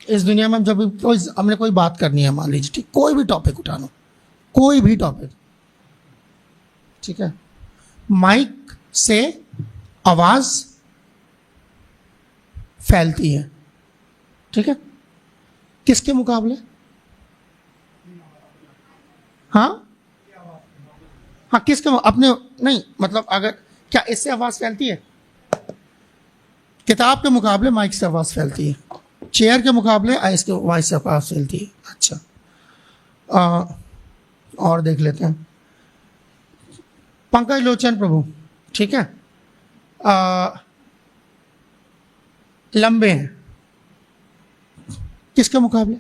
इस दुनिया में जब हमने कोई बात करनी है, मान लीजिए, ठीक, कोई भी टॉपिक उठा लो, कोई भी टॉपिक, ठीक है, माइक से आवाज फैलती है, ठीक है, किसके मुकाबले? हाँ, किसके? अपने नहीं, मतलब अगर क्या इससे आवाज फैलती है? किताब के मुकाबले माइक से आवाज फैलती है, चेयर के मुकाबले आइस के वॉइस से आवाज फैलती है। अच्छा, और देख लेते हैं। पंकज लोचन प्रभु, ठीक है, लंबे हैं, किसके मुकाबले?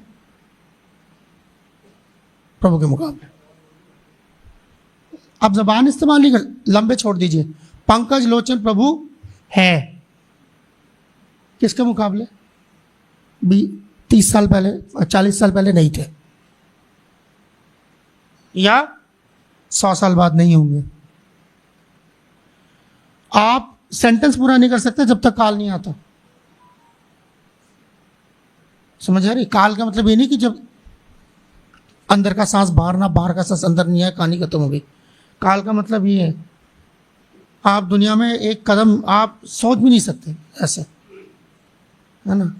प्रभु के मुकाबले। आप जबान इस्तेमाल नहीं कर, लंबे छोड़ दीजिए, पंकज लोचन प्रभु है, किसके मुकाबले? 30 साल पहले, 40 साल पहले नहीं थे, या 100 साल बाद नहीं होंगे। आप सेंटेंस पूरा नहीं कर सकते जब तक काल नहीं आता। समझ आ रही? काल का मतलब ये नहीं कि जब अंदर का सांस बाहर ना, बाहर का सांस अंदर नहीं आया, कहानी खत्म हो गई। काल का मतलब ये है, आप दुनिया में एक कदम आप सोच भी नहीं सकते ऐसे, है ना।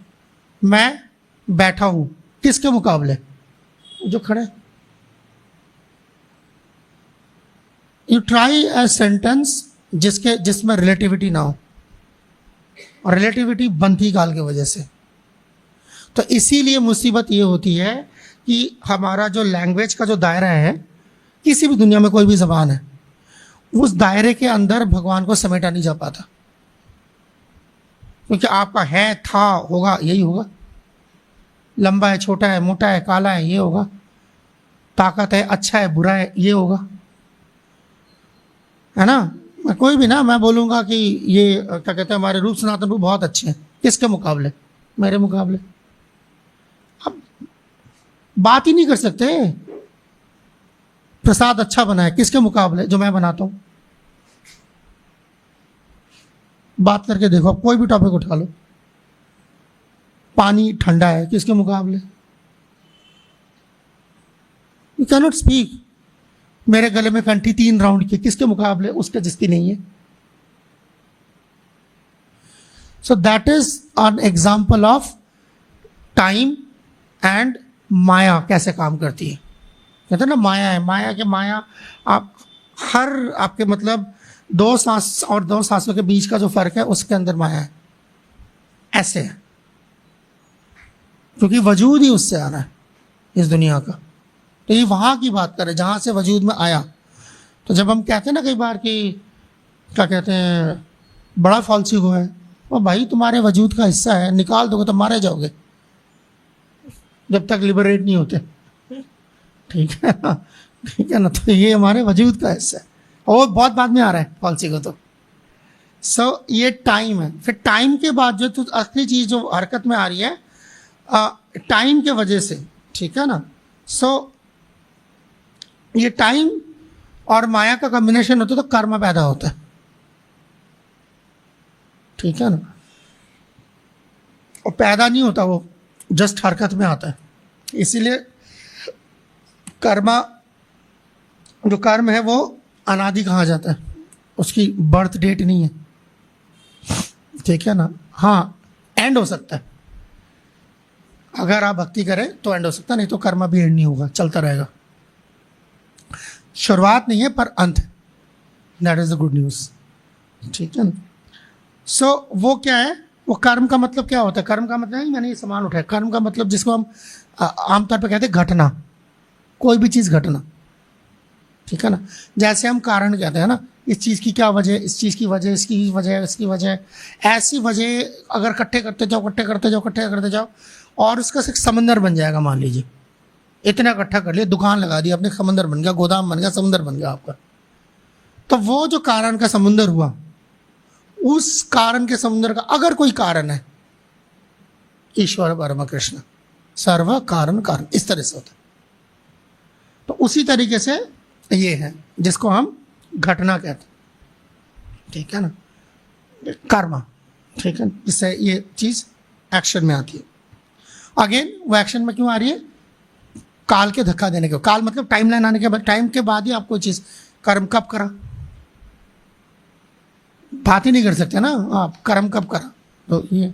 मैं बैठा हूं, किसके मुकाबले? जो खड़े। यू ट्राई ए सेंटेंस जिसमें रिलेटिविटी ना हो, और रिलेटिविटी बनती काल की वजह से। तो इसीलिए मुसीबत ये होती है कि हमारा जो लैंग्वेज का जो दायरा है, किसी भी दुनिया में कोई भी जबान है, उस दायरे के अंदर भगवान को समेटा नहीं जा पाता। क्योंकि आपका है, था, होगा, यही होगा। लंबा है, छोटा है, मोटा है, काला है, ये होगा। ताकत है, अच्छा है, बुरा है, ये होगा, है ना। मैं कोई भी ना, मैं बोलूँगा कि ये क्या कहते हैं, हमारे रूप सनातन रूप बहुत अच्छे हैं, किसके मुकाबले? मेरे मुकाबले। अब बात ही नहीं कर सकते। प्रसाद अच्छा बना है, किसके मुकाबले? जो मैं बनाता हूँ। बात करके देखो, आप कोई भी टॉपिक उठा लो। पानी ठंडा है, किसके मुकाबले? You can not speak. मेरे गले में कंठी 3 राउंड की, किसके मुकाबले? उसके जिसकी नहीं है। So that is an example of time and maya कैसे काम करती है। कहते हैं ना माया है, माया के माया, आप हर आपके मतलब 2 सांस और 2 सांसों के बीच का जो फर्क है उसके अंदर माया है। ऐसे है, क्योंकि वजूद ही उससे आ रहा है इस दुनिया का। तो ये वहाँ की बात करें जहाँ से वजूद में आया। तो जब हम कहते हैं ना कई बार कि क्या कहते हैं, बड़ा फॉल्सी को है, वो भाई तुम्हारे वजूद का हिस्सा है, निकाल दोगे तो मारे जाओगे जब तक लिबरेट नहीं होते। ठीक है ना, ठीक है ना। तो ये हमारे वजूद का हिस्सा है, और बहुत बाद में आ रहा है फॉल्सी को। तो ये टाइम है। फिर टाइम के बाद जो तो असली चीज़ जो हरकत में आ रही है टाइम के वजह से, ठीक है ना। ये टाइम और माया का कॉम्बिनेशन होता है तो कर्म पैदा होता है, ठीक है ना। और पैदा नहीं होता, वो जस्ट हरकत में आता है। इसीलिए कर्मा, जो कर्म है वो अनादि कहा जाता है, उसकी बर्थ डेट नहीं है, ठीक है ना। हाँ, एंड हो सकता है, अगर आप भक्ति करें तो एंड हो सकता है, नहीं तो कर्म भी एंड नहीं होगा, चलता रहेगा। शुरुआत नहीं है पर अंत है, that is the good news, ठीक है ना। सो वो क्या है, वो कर्म का मतलब क्या होता है? कर्म का मतलब नहीं मैंने ये सामान उठाया, कर्म का मतलब जिसको हम आमतौर पर कहते हैं घटना, कोई भी चीज़ घटना, ठीक है ना। जैसे हम कारण कहते हैं ना, इस चीज़ की क्या वजह, इस चीज़ की वजह, इसकी वजह, इसकी वजह, ऐसी वजह अगर इकट्ठे करते जाओ, इकट्ठे करते जाओ, इकट्ठे करते जाओ, और उसका एक समंदर बन जाएगा। मान लीजिए इतना इकट्ठा कर लिया, दुकान लगा दी आपने, समंदर बन गया, गोदाम बन गया, समुंदर बन गया आपका। तो वो जो कारण का समुंदर हुआ, उस कारण के समुद्र का अगर कोई कारण है, ईश्वर परम कृष्ण सर्व कारण कारण, इस तरह से होता है। तो उसी तरीके से ये है जिसको हम घटना कहते हैं, ठीक है ना, कर्म, ठीक है, जिससे ये चीज एक्शन में आती है। अगेन वो एक्शन में क्यों आ रही है? काल के धक्का देने के, काल मतलब टाइमलाइन आने के बाद, टाइम के बाद ही आपको चीज कर्म कब करा, बात ही नहीं कर सकते ना आप, कर्म कब करा। तो ये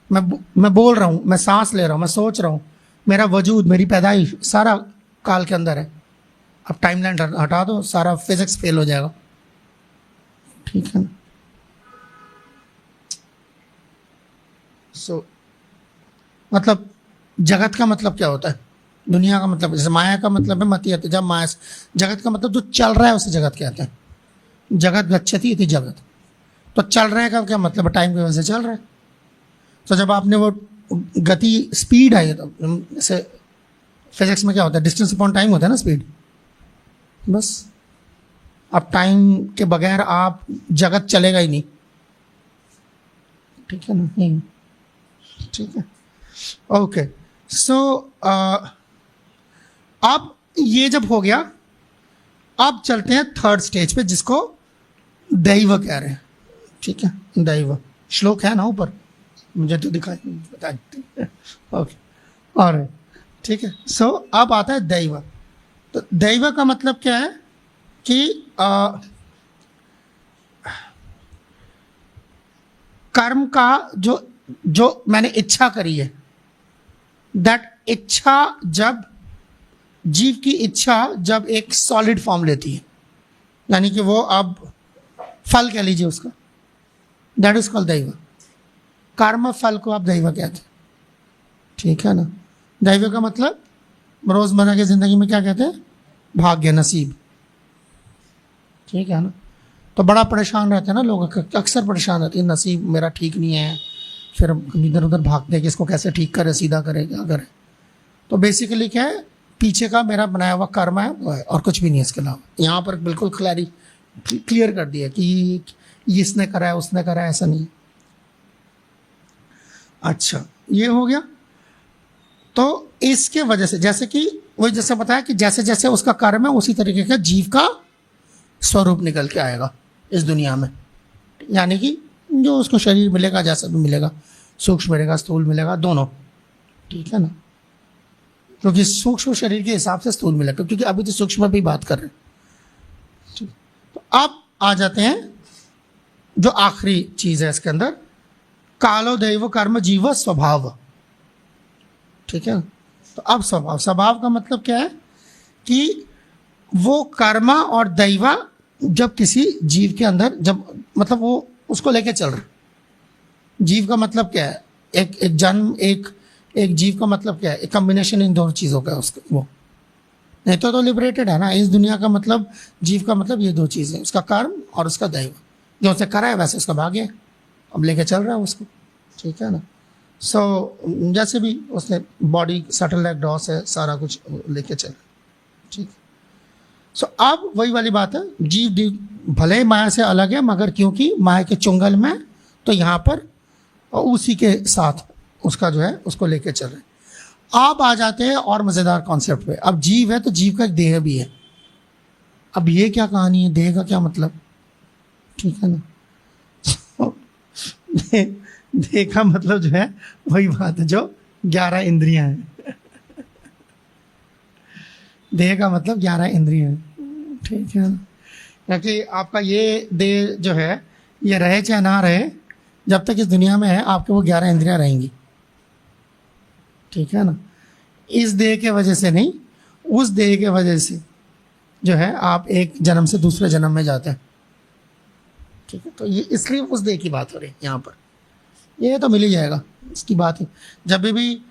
मैं बोल रहा हूँ, मैं सांस ले रहा हूँ, मैं सोच रहा हूँ, मेरा वजूद, मेरी पैदाइश सारा काल के अंदर है। अब टाइमलाइन हटा दो, सारा फिजिक्स फेल हो जाएगा, ठीक है ना। सो मतलब जगत का मतलब क्या होता है? दुनिया का मतलब, जैसे माया का मतलब है मति, जब माया, जगत का मतलब जो चल रहा है उसे जगत कहते हैं। जगत गच्छति इति जगत, तो चल रहे का क्या मतलब है? टाइम की वजह से चल रहा है। तो जब आपने वो गति, स्पीड आई, तो जैसे फिजिक्स में क्या होता है, डिस्टेंस अपॉन टाइम होता है ना, स्पीड। बस अब टाइम के बगैर आप, जगत चलेगा ही नहीं, ठीक है ना, नहीं, ठीक है, ओके। सो अब ये जब हो गया, अब चलते हैं थर्ड स्टेज पे, जिसको दैव कह रहे हैं, ठीक है। दैव श्लोक है ना ऊपर, मुझे तो दिखाई बता देते, ओके, और ठीक है। सो अब आता है दैव। तो दैव का मतलब क्या है कि कर्म का जो मैंने इच्छा करी है, दैट इच्छा, जब जीव की इच्छा जब एक सॉलिड फॉर्म लेती है, यानी कि वो अब फल कह लीजिए उसका, दैट इज कॉल्ड दैव। कर्म फल को आप दैव कहते हैं, ठीक है ना। दैव का मतलब रोजमर्रा की जिंदगी में क्या कहते हैं? भाग्य, नसीब, ठीक है ना। तो बड़ा परेशान रहते हैं ना लोग, अक्सर परेशान रहते हैं, नसीब मेरा ठीक नहीं है, फिर इधर उधर भागते हैं कि इसको कैसे ठीक करे, सीधा करे, क्या करे। तो बेसिकली क्या है, पीछे का मेरा बनाया हुआ कर्म है वो है, और कुछ भी नहीं है इसके अलावा। यहाँ पर बिल्कुल क्लियर कर दिया कि इसने करा है, उसने करा है, ऐसा नहीं। अच्छा, ये हो गया। तो इसके वजह से, जैसे कि वही जैसे बताया कि जैसे जैसे उसका कर्म है, उसी तरीके का जीव का स्वरूप निकल के आएगा इस दुनिया में। यानी कि जो उसको शरीर मिलेगा, जैसा भी मिलेगा, सूक्ष्म मिलेगा, स्थूल मिलेगा, दोनों, ठीक है ना। क्योंकि सूक्ष्म शरीर के हिसाब से स्थूल मिलेगा, क्योंकि अभी तो सूक्ष्म भी बात कर रहे हैं। तो अब आ जाते हैं जो आखिरी चीज है इसके अंदर, कालो दैव कर्म जीव स्वभाव, ठीक है। तो अब स्वभाव का मतलब क्या है कि वो कर्मा और दैवा जब किसी जीव के अंदर, जब मतलब वो उसको लेके चल रहा, जीव का मतलब क्या है, एक जन्म, एक जीव का मतलब क्या है, एक कॉम्बिनेशन इन दोनों चीजों का उसका, वो नहीं तो लिबरेटेड है ना। इस दुनिया का मतलब, जीव का मतलब ये दो चीजें, उसका कर्म और उसका दैव। जो उसने करा है वैसे उसका भाग्य है, अब लेके चल रहा है उसको, ठीक है ना। सो जैसे भी उसने बॉडी सटल लाइक डॉस है, सारा कुछ लेके चल, ठीक। सो अब वही वाली बात है, जीव भले ही माया से अलग है, मगर क्योंकि माया के चुंगल में, तो यहाँ पर उसी के साथ उसका जो है उसको लेके चल रहे। अब आ जाते हैं और मजेदार कॉन्सेप्ट पे। अब जीव है तो जीव का एक देह भी है। अब ये क्या कहानी है, देह का क्या मतलब, ठीक है ना। देह का मतलब जो है वही बात है जो 11 इंद्रियां हैं। देह का मतलब 11 इंद्रियां हैं, ठीक है ना। क्योंकि आपका ये देह जो है ये रहे चाहे ना रहे, जब तक इस दुनिया में है आपके वो 11 इंद्रियां रहेंगी, ठीक है ना। इस देह के वजह से नहीं, उस देह के वजह से जो है आप एक जन्म से दूसरे जन्म में जाते हैं, ठीक है। तो ये इसलिए उस देह की बात हो रही है यहाँ पर, ये तो मिल ही जाएगा इसकी बात है। जब भी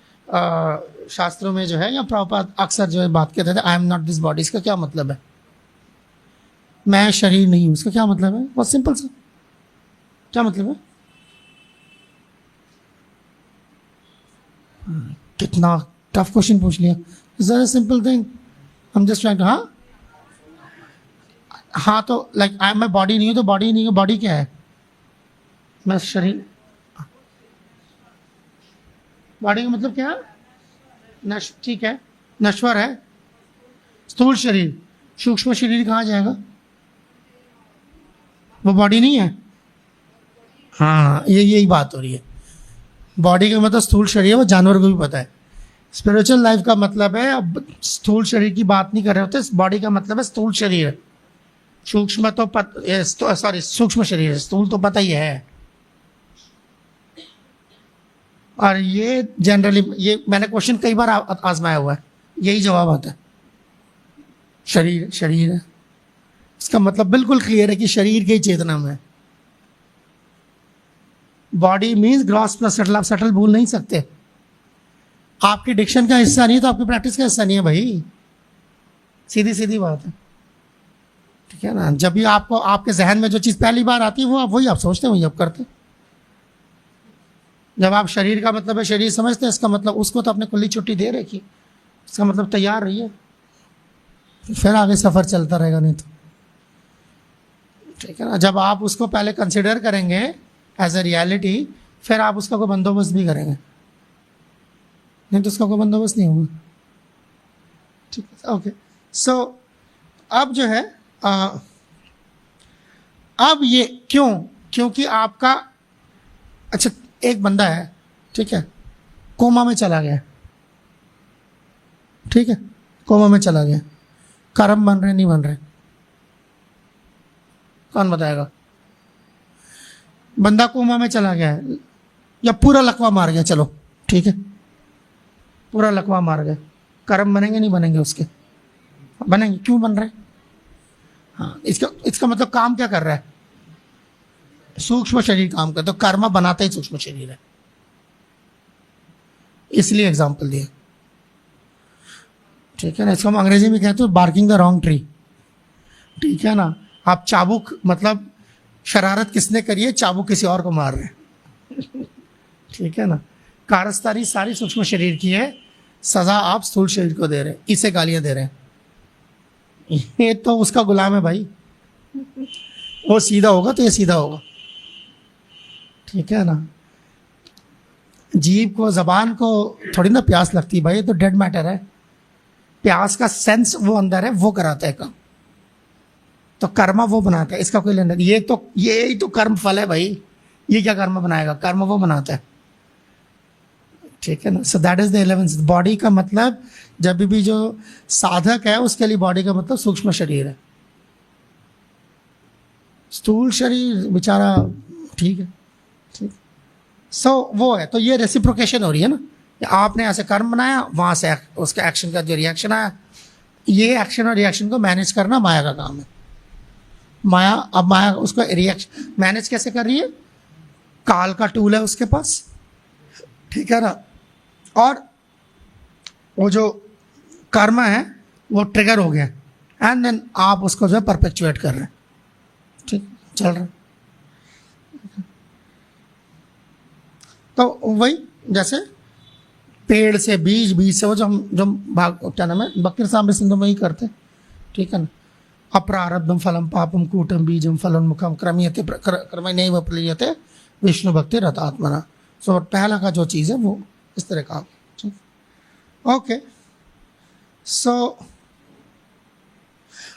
शास्त्रों में जो है या प्रभुपाद अक्सर जो है बात करते थे I am not this body, इसका क्या मतलब है, मैं शरीर नहीं हूं, इसका क्या मतलब है, बहुत सिंपल सा, क्या मतलब है। कितना टफ क्वेश्चन पूछ लिया, जरा सिंपल थिंग, हम जस्ट ट्राइंग टू, हाँ तो लाइक आई मैं बॉडी नहीं हूँ तो बॉडी नहीं हूँ, बॉडी क्या है, मैं शरीर, बॉडी का मतलब क्या है, ठीक है, नश्वर है, स्थूल शरीर, सूक्ष्म शरीर कहाँ जाएगा, वो बॉडी नहीं है। हाँ ये यही बात हो रही है, बॉडी का मतलब स्थूल शरीर है, वो जानवर को भी पता है। स्पिरिचुअल लाइफ का मतलब है, अब स्थूल शरीर की बात नहीं कर रहे होते, बॉडी का मतलब है स्थूल शरीर, सूक्ष्म तो सॉरी सूक्ष्म शरीर, स्थूल तो पता ही है। और ये जनरली ये मैंने क्वेश्चन कई बार आजमाया हुआ है, यही जवाब आता है, शरीर शरीर है। इसका मतलब बिल्कुल क्लियर है कि शरीर की चेतना में, body means gross plus subtle, आप सटल भूल नहीं सकते, आपकी डिक्शन का हिस्सा नहीं है तो आपकी प्रैक्टिस का हिस्सा नहीं है भाई, सीधी सीधी बात है, ठीक है ना। जब भी आपको आपके जहन में जो चीज़ पहली बार आती है वो आप वही आप सोचते हैं, वही आप करते हैं। जब आप शरीर का मतलब है शरीर समझते हैं, इसका मतलब उसको तो आपने खुली छुट्टी दे रखी, इसका मतलब तैयार रहिए, फिर आगे सफ़र चलता रहेगा, नहीं तो, ठीक है ना। जब आप उसको पहले कंसिडर करेंगे एज ए रियलिटी, फिर आप उसका कोई बंदोबस्त भी करेंगे, नहीं तो उसका कोई बंदोबस्त नहीं होगा, ठीक है। ओके सो अब जो है अब ये क्यों, क्योंकि आपका, अच्छा एक बंदा है, ठीक है, कोमा में चला गया, ठीक है, कोमा में चला गया, कर्म बन रहे नहीं बन रहे, कौन बताएगा। बंदा कोमा में चला गया है या पूरा लकवा मार गया, चलो ठीक है, पूरा लकवा मार गया, कर्म बनेंगे नहीं बनेंगे उसके, बनेंगे, क्यों बन रहे, हाँ इसका मतलब काम क्या कर रहा है, सूक्ष्म शरीर काम करता है, तो कर्म बनाता ही सूक्ष्म शरीर है, इसलिए एग्जाम्पल दिया, ठीक है ना। इसको हम अंग्रेजी में कहते हैं बार्किंग द रॉन्ग ट्री, ठीक है ना। आप चाबुक मतलब शरारत किसने करी है, चाबुक किसी और को मार रहे हैं, ठीक है ना। कारस्तारी सारी सूक्ष्म शरीर की है, सजा आप स्थूल शरीर को दे रहे हैं, इसे गालियां दे रहे हैं, ये तो उसका गुलाम है भाई, वो सीधा होगा तो ये सीधा होगा, ठीक है ना। जीभ को जबान को थोड़ी ना प्यास लगती है भाई, ये तो डेड मैटर है, प्यास का सेंस वो अंदर है, वो कराता है काम, तो कर्म वो बनाता है, इसका कोई लेना, ये ही तो कर्म फल है भाई, ये क्या कर्म बनाएगा, कर्म वो बनाता है, ठीक है ना। सो that is the 11th body का मतलब, जब भी जो साधक है उसके लिए बॉडी का मतलब सूक्ष्म शरीर है, स्थूल शरीर बेचारा ठीक है, ठीक। सो वो है, तो ये रेसिप्रोकेशन हो रही है ना, आपने ऐसे कर्म बनाया, वहां से उसका एक्शन का जो रिएक्शन आया, ये एक्शन और रिएक्शन को मैनेज करना माया का काम है। माया, अब माया उसको रिएक्शन मैनेज कैसे कर रही है, काल का टूल है उसके पास, ठीक है ना, और वो जो कर्म है वो ट्रिगर हो गया, एंड देन आप उसको जो है परपेचुएट कर रहे हैं, ठीक चल रहा है। तो वही जैसे पेड़ से बीज, बीज से वो जो भाग क्या नाम है, बकीर सामने सिंधु में ही करते, ठीक है ना। अप्रारब्धम फलम पापम कूटम बीजम फलोन्मुखम क्रमीयते क्रमैनैव प्रलीयते विष्णु भक्ति रतात्मना। सो पहला का जो चीज़ है वो इस तरह का, ओके। सो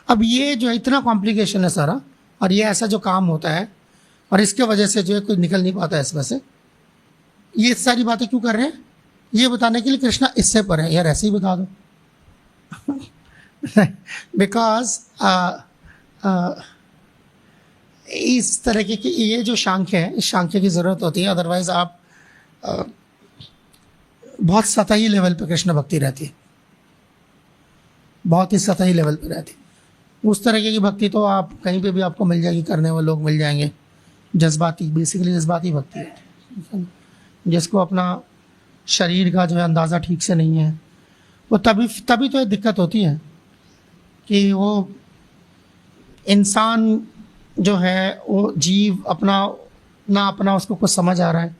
अब ये जो है इतना कॉम्प्लिकेशन है सारा, और ये ऐसा जो काम होता है, और इसके वजह से जो है कोई निकल नहीं पाता है इसमें से। ये सारी बातें क्यों कर रहे हैं? ये बताने के लिए कृष्णा इससे पर है, यार ऐसे ही बता दो। बिकॉज इस तरह की ये जो सांख्य है, इस सांख्य की ज़रूरत होती है, अदरवाइज आप बहुत सतही लेवल पे कृष्ण भक्ति रहती है, बहुत ही सतही लेवल पे रहती है। उस तरह की भक्ति तो आप कहीं पे भी आपको मिल जाएगी, करने वाले लोग मिल जाएंगे। जज्बाती, बेसिकली जज्बाती भक्ति है, जिसको अपना शरीर का जो है अंदाज़ा ठीक से नहीं है, वो तभी तो ये दिक्कत होती है कि वो इंसान जो है वो जीव अपना उसको कुछ समझ आ रहा है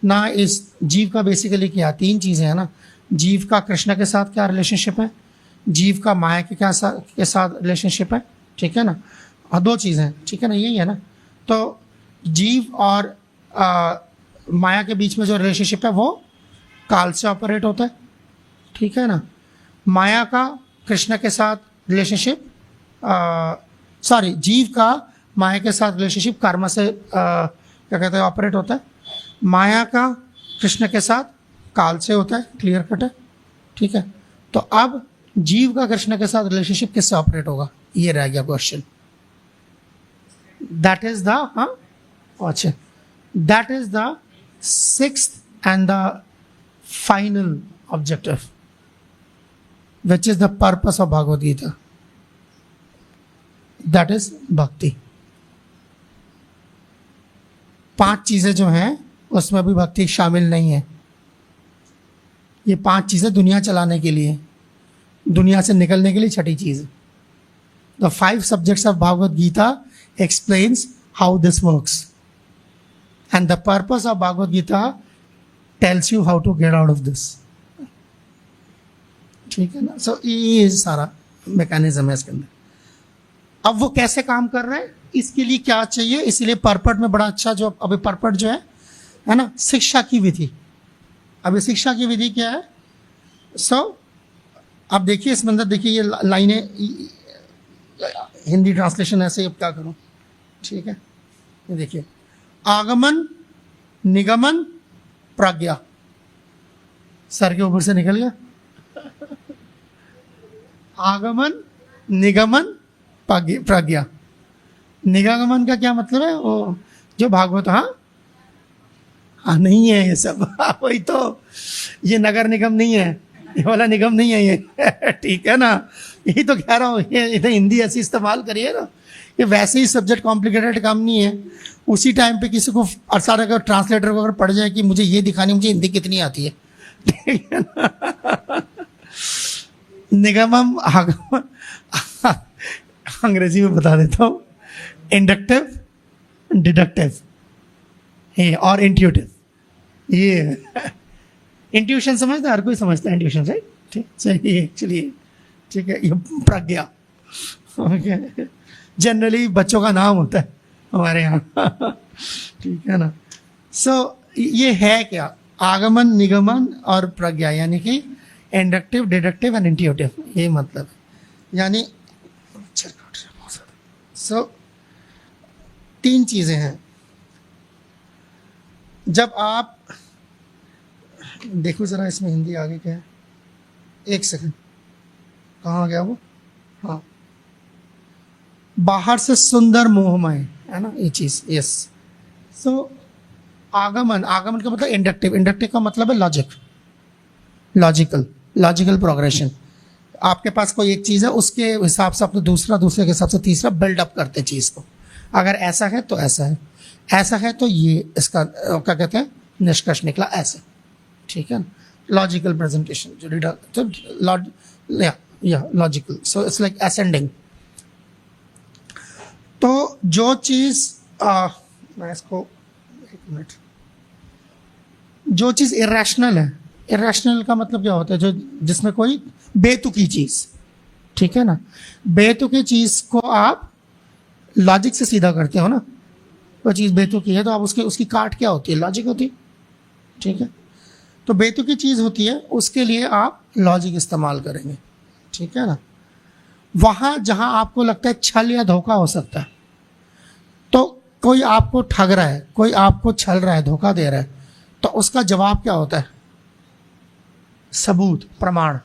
ना। इस जीव का बेसिकली क्या, तीन चीज़ें हैं ना। जीव का कृष्ण के साथ क्या रिलेशनशिप है, जीव का माया के साथ रिलेशनशिप है, ठीक है ना। और दो चीज़ें हैं, ठीक है ना, यही है ना। तो जीव और माया के बीच में जो रिलेशनशिप है वो काल से ऑपरेट होता है, ठीक है ना। माया का कृष्ण के साथ रिलेशनशिप, जीव का माया के साथ रिलेशनशिप कर्म से क्या कहते हैं ऑपरेट होता है। माया का कृष्ण के साथ काल से होता है, क्लियर कट है, ठीक है। तो अब जीव का कृष्ण के साथ रिलेशनशिप किससे ऑपरेट होगा, ये रह गया क्वेश्चन। दैट इज द अच्छा, that is the sixth and the final objective, which is the purpose of Bhagavad Gita, that is bhakti. 5 चीजें जो हैं उसमें भी भक्ति शामिल नहीं है। ये 5 चीजें दुनिया चलाने के लिए, दुनिया से निकलने के लिए छठी चीज। The 5 subjects of Bhagavad Gita explains how this works, and the purpose of Bhagavad Gita tells you how to get out of this, ठीक है ना। सो ये सारा मैकेनिज्म है इसके अंदर। अब वो कैसे काम कर रहे हैं, इसके लिए क्या चाहिए, इसलिए परपट में बड़ा अच्छा जो अभी परपट जो है ना, शिक्षा की विधि। अभी शिक्षा की विधि क्या है, अब देखिए इसमें अंदर देखिए ये लाइनें, हिंदी ट्रांसलेशन ऐसे, अब क्या करूं, ठीक है। ये देखिए, आगमन, निगमन, प्रज्ञा, सर के ऊपर से निकल गया। आगमन, निगमन, प्रज्ञा। निगमन का क्या मतलब है, वो जो भागवत, हाँ नहीं है ये सब। वही तो, ये नगर निगम नहीं है, ये वाला निगम नहीं है ये। ठीक है ना, यही तो कह रहा हूँ, ये इधर हिंदी ऐसी इस्तेमाल करिए ना। ये वैसे ही सब्जेक्ट कॉम्प्लिकेटेड काम नहीं है। उसी टाइम पे किसी को अरसार अगर ट्रांसलेटर को अगर पढ़ जाए कि मुझे ये दिखानी, मुझे हिंदी कितनी आती है, ठीक है ना। निगमम, आगमन, अंग्रेजी में बता देता हूँ, इंडक्टिव, डिडक्टिव और इंट्यूटिव। ये इंट्यूशन समझता है, हर कोई समझता है इंट्यूशन, राइट, ठीक, चलिए चलिए, ठीक है। ये प्रज्ञा, ओके, जनरली बच्चों का नाम होता है हमारे यहाँ, ठीक है ना। ये है क्या, आगमन, निगमन और प्रज्ञा, यानी कि इंडक्टिव, डिडक्टिव एंड इंट्यूटिव, ये मतलब यानी 3 चीजें हैं। जब आप देखो जरा इसमें हिंदी आगे क्या है, एक सेकंड, कहाँ गया वो, हाँ, बाहर से सुंदर मोहमय है ना, ये चीज, यस। आगमन का मतलब इंडक्टिव का मतलब है लॉजिकल प्रोग्रेशन। आपके पास कोई एक चीज है, उसके हिसाब से अपने दूसरे के हिसाब से तीसरा बिल्डअप करते चीज को। अगर ऐसा है तो ऐसा है, ऐसा है तो ये इसका क्या कहते हैं, निष्कर्ष निकला ऐसे, ठीक है ना। Logical presentation, logical, so it's like ascending. तो जो चीज मैं इसको एक मिनट, जो चीज इरेशनल है, इरेशनल का मतलब क्या होता है, जो जिसमें कोई बेतुकी चीज, ठीक है ना। बेतुकी चीज को आप लॉजिक से सीधा करते हो ना, वो चीज बेतुकी है तो आप उसकी काट क्या होती है, लॉजिक होती है, ठीक है। तो बेतुकी चीज होती है, उसके लिए आप लॉजिक इस्तेमाल करेंगे, ठीक है ना। वहां जहां आपको लगता है छल या धोखा हो सकता है, तो कोई आपको ठग रहा है, कोई आपको छल रहा है, धोखा दे रहा है, तो उसका जवाब क्या होता है? सबूत, प्रमाण।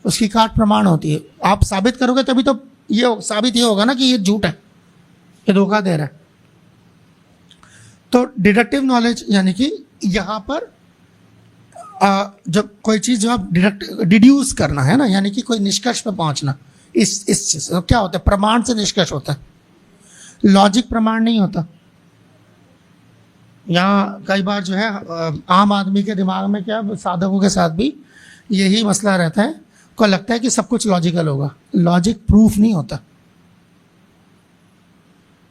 उसकी काट प्रमाण होती है। आप साबित करोगे तभी तो ये साबित ये होगा ना कि ये झूठ है, ये धोखा दे रहा है। तो डिडक्टिव नॉलेज यानी कि यहां पर जब कोई चीज जो आप डिड्यूस करना है ना, यानी कि कोई निष्कर्ष पे पहुंचना, इस चीज तो क्या होता है? प्रमाण से निष्कर्ष होता है, लॉजिक प्रमाण नहीं होता। यहाँ कई बार जो है आम आदमी के दिमाग में, क्या साधकों के साथ भी यही मसला रहता है, को लगता है कि सब कुछ लॉजिकल होगा। लॉजिक प्रूफ नहीं होता।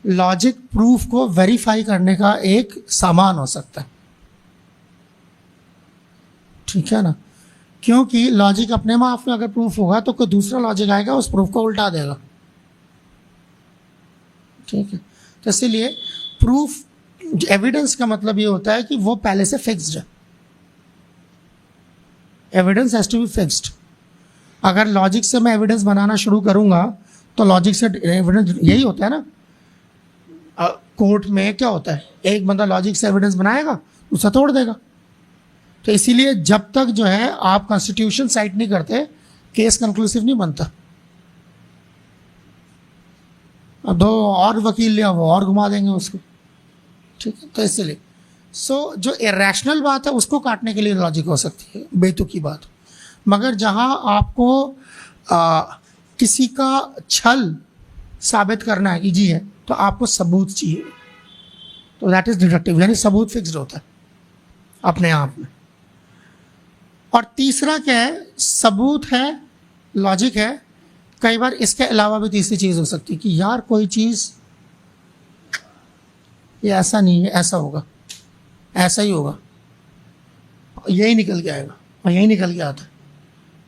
लॉजिक प्रूफ को वेरीफाई करने का एक सामान हो सकता है, ठीक है ना? क्योंकि लॉजिक अपने में आप में अगर प्रूफ होगा तो कोई दूसरा लॉजिक आएगा, उस प्रूफ को उल्टा देगा, ठीक है? तो इसीलिए प्रूफ, एविडेंस का मतलब ये होता है कि वो पहले से फिक्स्ड है। Evidence has to be fixed. अगर लॉजिक से मैं एविडेंस बनाना शुरू करूंगा तो लॉजिक से एविडेंस, यही होता है ना कोर्ट में क्या होता है? एक बंदा लॉजिक से एविडेंस बनाएगा, दूसरा तोड़ देगा। तो इसीलिए जब तक जो है आप कॉन्स्टिट्यूशन साइट नहीं करते, केस कंक्लूसिव नहीं बनता। अब दो और वकील लिया, वो और घुमा देंगे उसको, ठीक है? तो इसलिए जो इरेशनल बात है उसको काटने के लिए लॉजिक हो सकती है, बेतुकी बात। मगर जहां आपको किसी का छल साबित करना है कि जी है, तो आपको सबूत चाहिए, तो दैट इज डिडक्टिव, यानी सबूत फिक्स्ड होता है अपने आप में। और तीसरा क्या है? सबूत है, लॉजिक है। कई बार इसके अलावा भी तीसरी चीज हो सकती है कि यार कोई चीज ये ऐसा नहीं है, ऐसा होगा, ऐसा ही होगा, यही निकल के आएगा और यही निकल के आता है।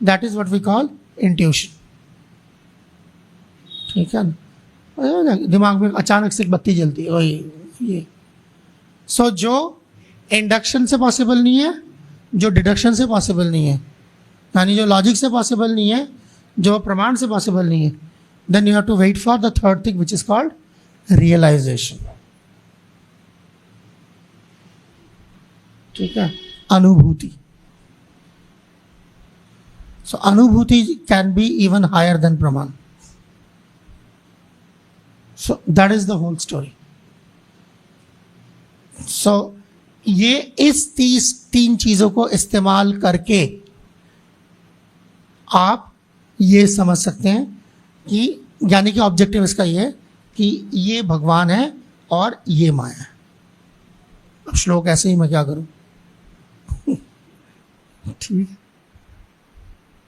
That is what we call intuition, ठीक है ना? दिमाग में अचानक से एक बत्ती जलती है, वही ये। जो इंडक्शन से पॉसिबल नहीं है, जो डिडक्शन से पॉसिबल नहीं है, यानी जो लॉजिक से पॉसिबल नहीं है, जो प्रमाण से पॉसिबल नहीं है, then you have to wait for the third thing which is called realization, ठीक है? अनुभूति। So anubhuti can be even higher than pramana. So that is the whole story. So ये इस तीन चीजों को इस्तेमाल करके आप ये समझ सकते हैं कि, यानी कि ऑब्जेक्टिव इसका ये है कि ये भगवान है और ये माया है। अब श्लोक ऐसे ही मैं क्या करूं? ठीक,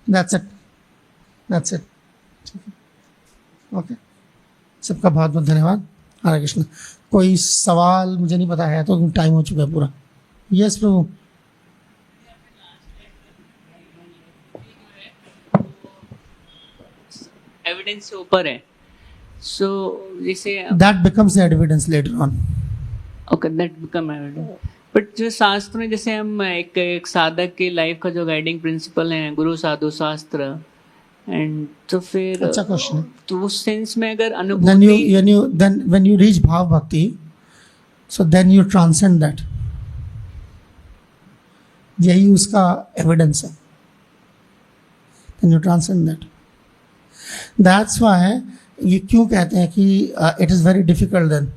दैट्स इट, ठीक है, ओके। सबका बहुत बहुत धन्यवाद। हरे कृष्ण। कोई सवाल मुझे नहीं पता है तो टाइम हो चुका है पूरा। यस प्रभु। एविडेंस से ऊपर है, सो जैसे that becomes evidence later on. Okay, that become evidence. But जो शास्त्र में जैसे हम एक साधक की लाइफ का जो गाइडिंग प्रिंसिपल है गुरु साधु शास्त्र, एंड तो फिर अच्छा क्वेश्चन है। तो उस सेंस में अगर अनुभूति, then when you reach भाव भक्ति, so then you transcend that, यही उसका एविडेंस है। then you transcend that, that's why ये क्यों कहते हैं कि it is very difficult then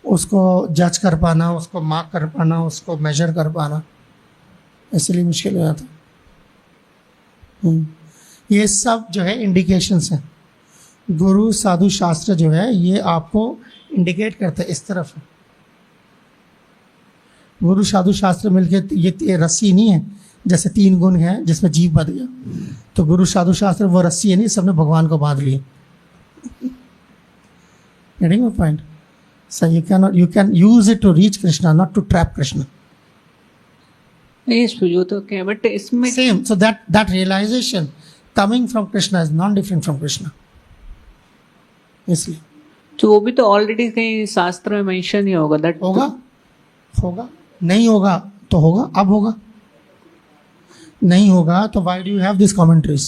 उसको जज कर पाना, उसको मार्क कर पाना, उसको मेजर कर पाना, इसलिए मुश्किल हो जाता है। ये सब जो है इंडिकेशंस हैं। गुरु साधु शास्त्र जो है ये आपको इंडिकेट करते हैं इस तरफ। गुरु साधु शास्त्र मिलके ये रस्सी नहीं है, जैसे 3 गुण है जिसमें जीव बंध गया, तो गुरु साधु शास्त्र वो रस्सी है नहीं, सबने भगवान को बांध लिया। Getting my point? So you can use it to reach Krishna, not to trap Krishna. yes, वो तो क्या, बट इसमें same. So that realization coming from Krishna is not different from Krishna. इसलिए तो वो भी तो ऑलरेडी कहीं शास्त्र में मेंशन ही होगा। दैट होगा नहीं होगा तो होगा, अब होगा नहीं होगा तो why do you have these commentaries?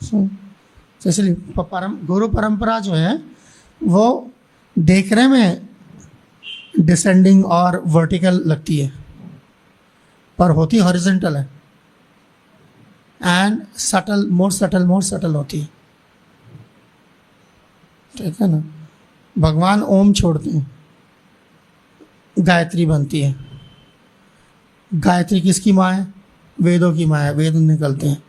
तो इसलिए गुरु परंपरा जो है वो देखने में डिसेंडिंग और वर्टिकल लगती है, पर होती हॉरिजॉन्टल है एंड सटल, मोर सटल होती है। ठीक है ना। भगवान ओम छोड़ते हैं, गायत्री बनती है। गायत्री किसकी माँ है? वेदों की माँ है। वेद निकलते हैं।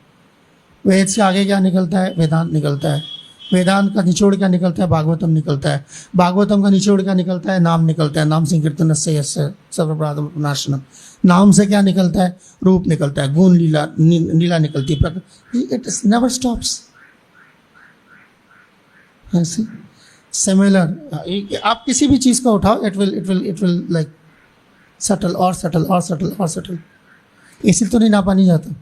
वेद से आगे क्या निकलता है? वेदांत निकलता है। वेदांत का निचोड़ क्या निकलता है? भागवतम निकलता है। भागवतम का निचोड़ क्या निकलता है? नाम निकलता है। नाम संकीर्तन से यस्य सर्वप्रादम विनाशनम। नाम से क्या निकलता है? रूप निकलता है। गुण लीला लीला निकलती है। It never stops. ऐसे सिमिलर आप किसी भी चीज को उठाओ, इट विल लाइक सटल और सटल और सटल और सटल। इसी तो नहीं नापा नहीं जाता।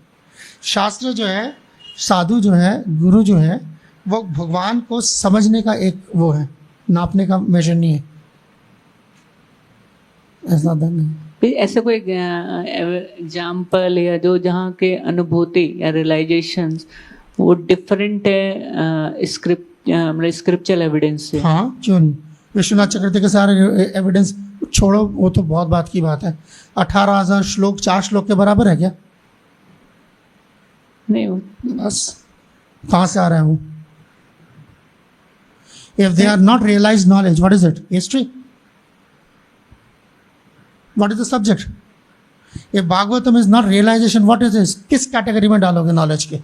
शास्त्र जो है, साधु जो है, गुरु जो है, वो भगवान को समझने का एक वो है, नापने का मेजर नहीं है। ऐसा नहीं। फिर ऐसे कोई एग्जाम्पल या जो जहाँ के अनुभूति या रियलाइजेशंस वो डिफरेंट है स्क्रिप्चुरल एविडेंस से? हाँ, क्यों नहीं। विश्वनाथ चक्रवर्ती के सारे एविडेंस छोड़ो, वो तो बहुत बात की बात है। 18,000 श्लोक 4 श्लोक के बराबर है क्या? नहीं, बस कहाँ से आ रहा है वो? If they are not realized knowledge, what is it? History? What is the subject? If Bhagavatam is not realization, what is this? किस कैटेगरी में डालोगे नॉलेज के?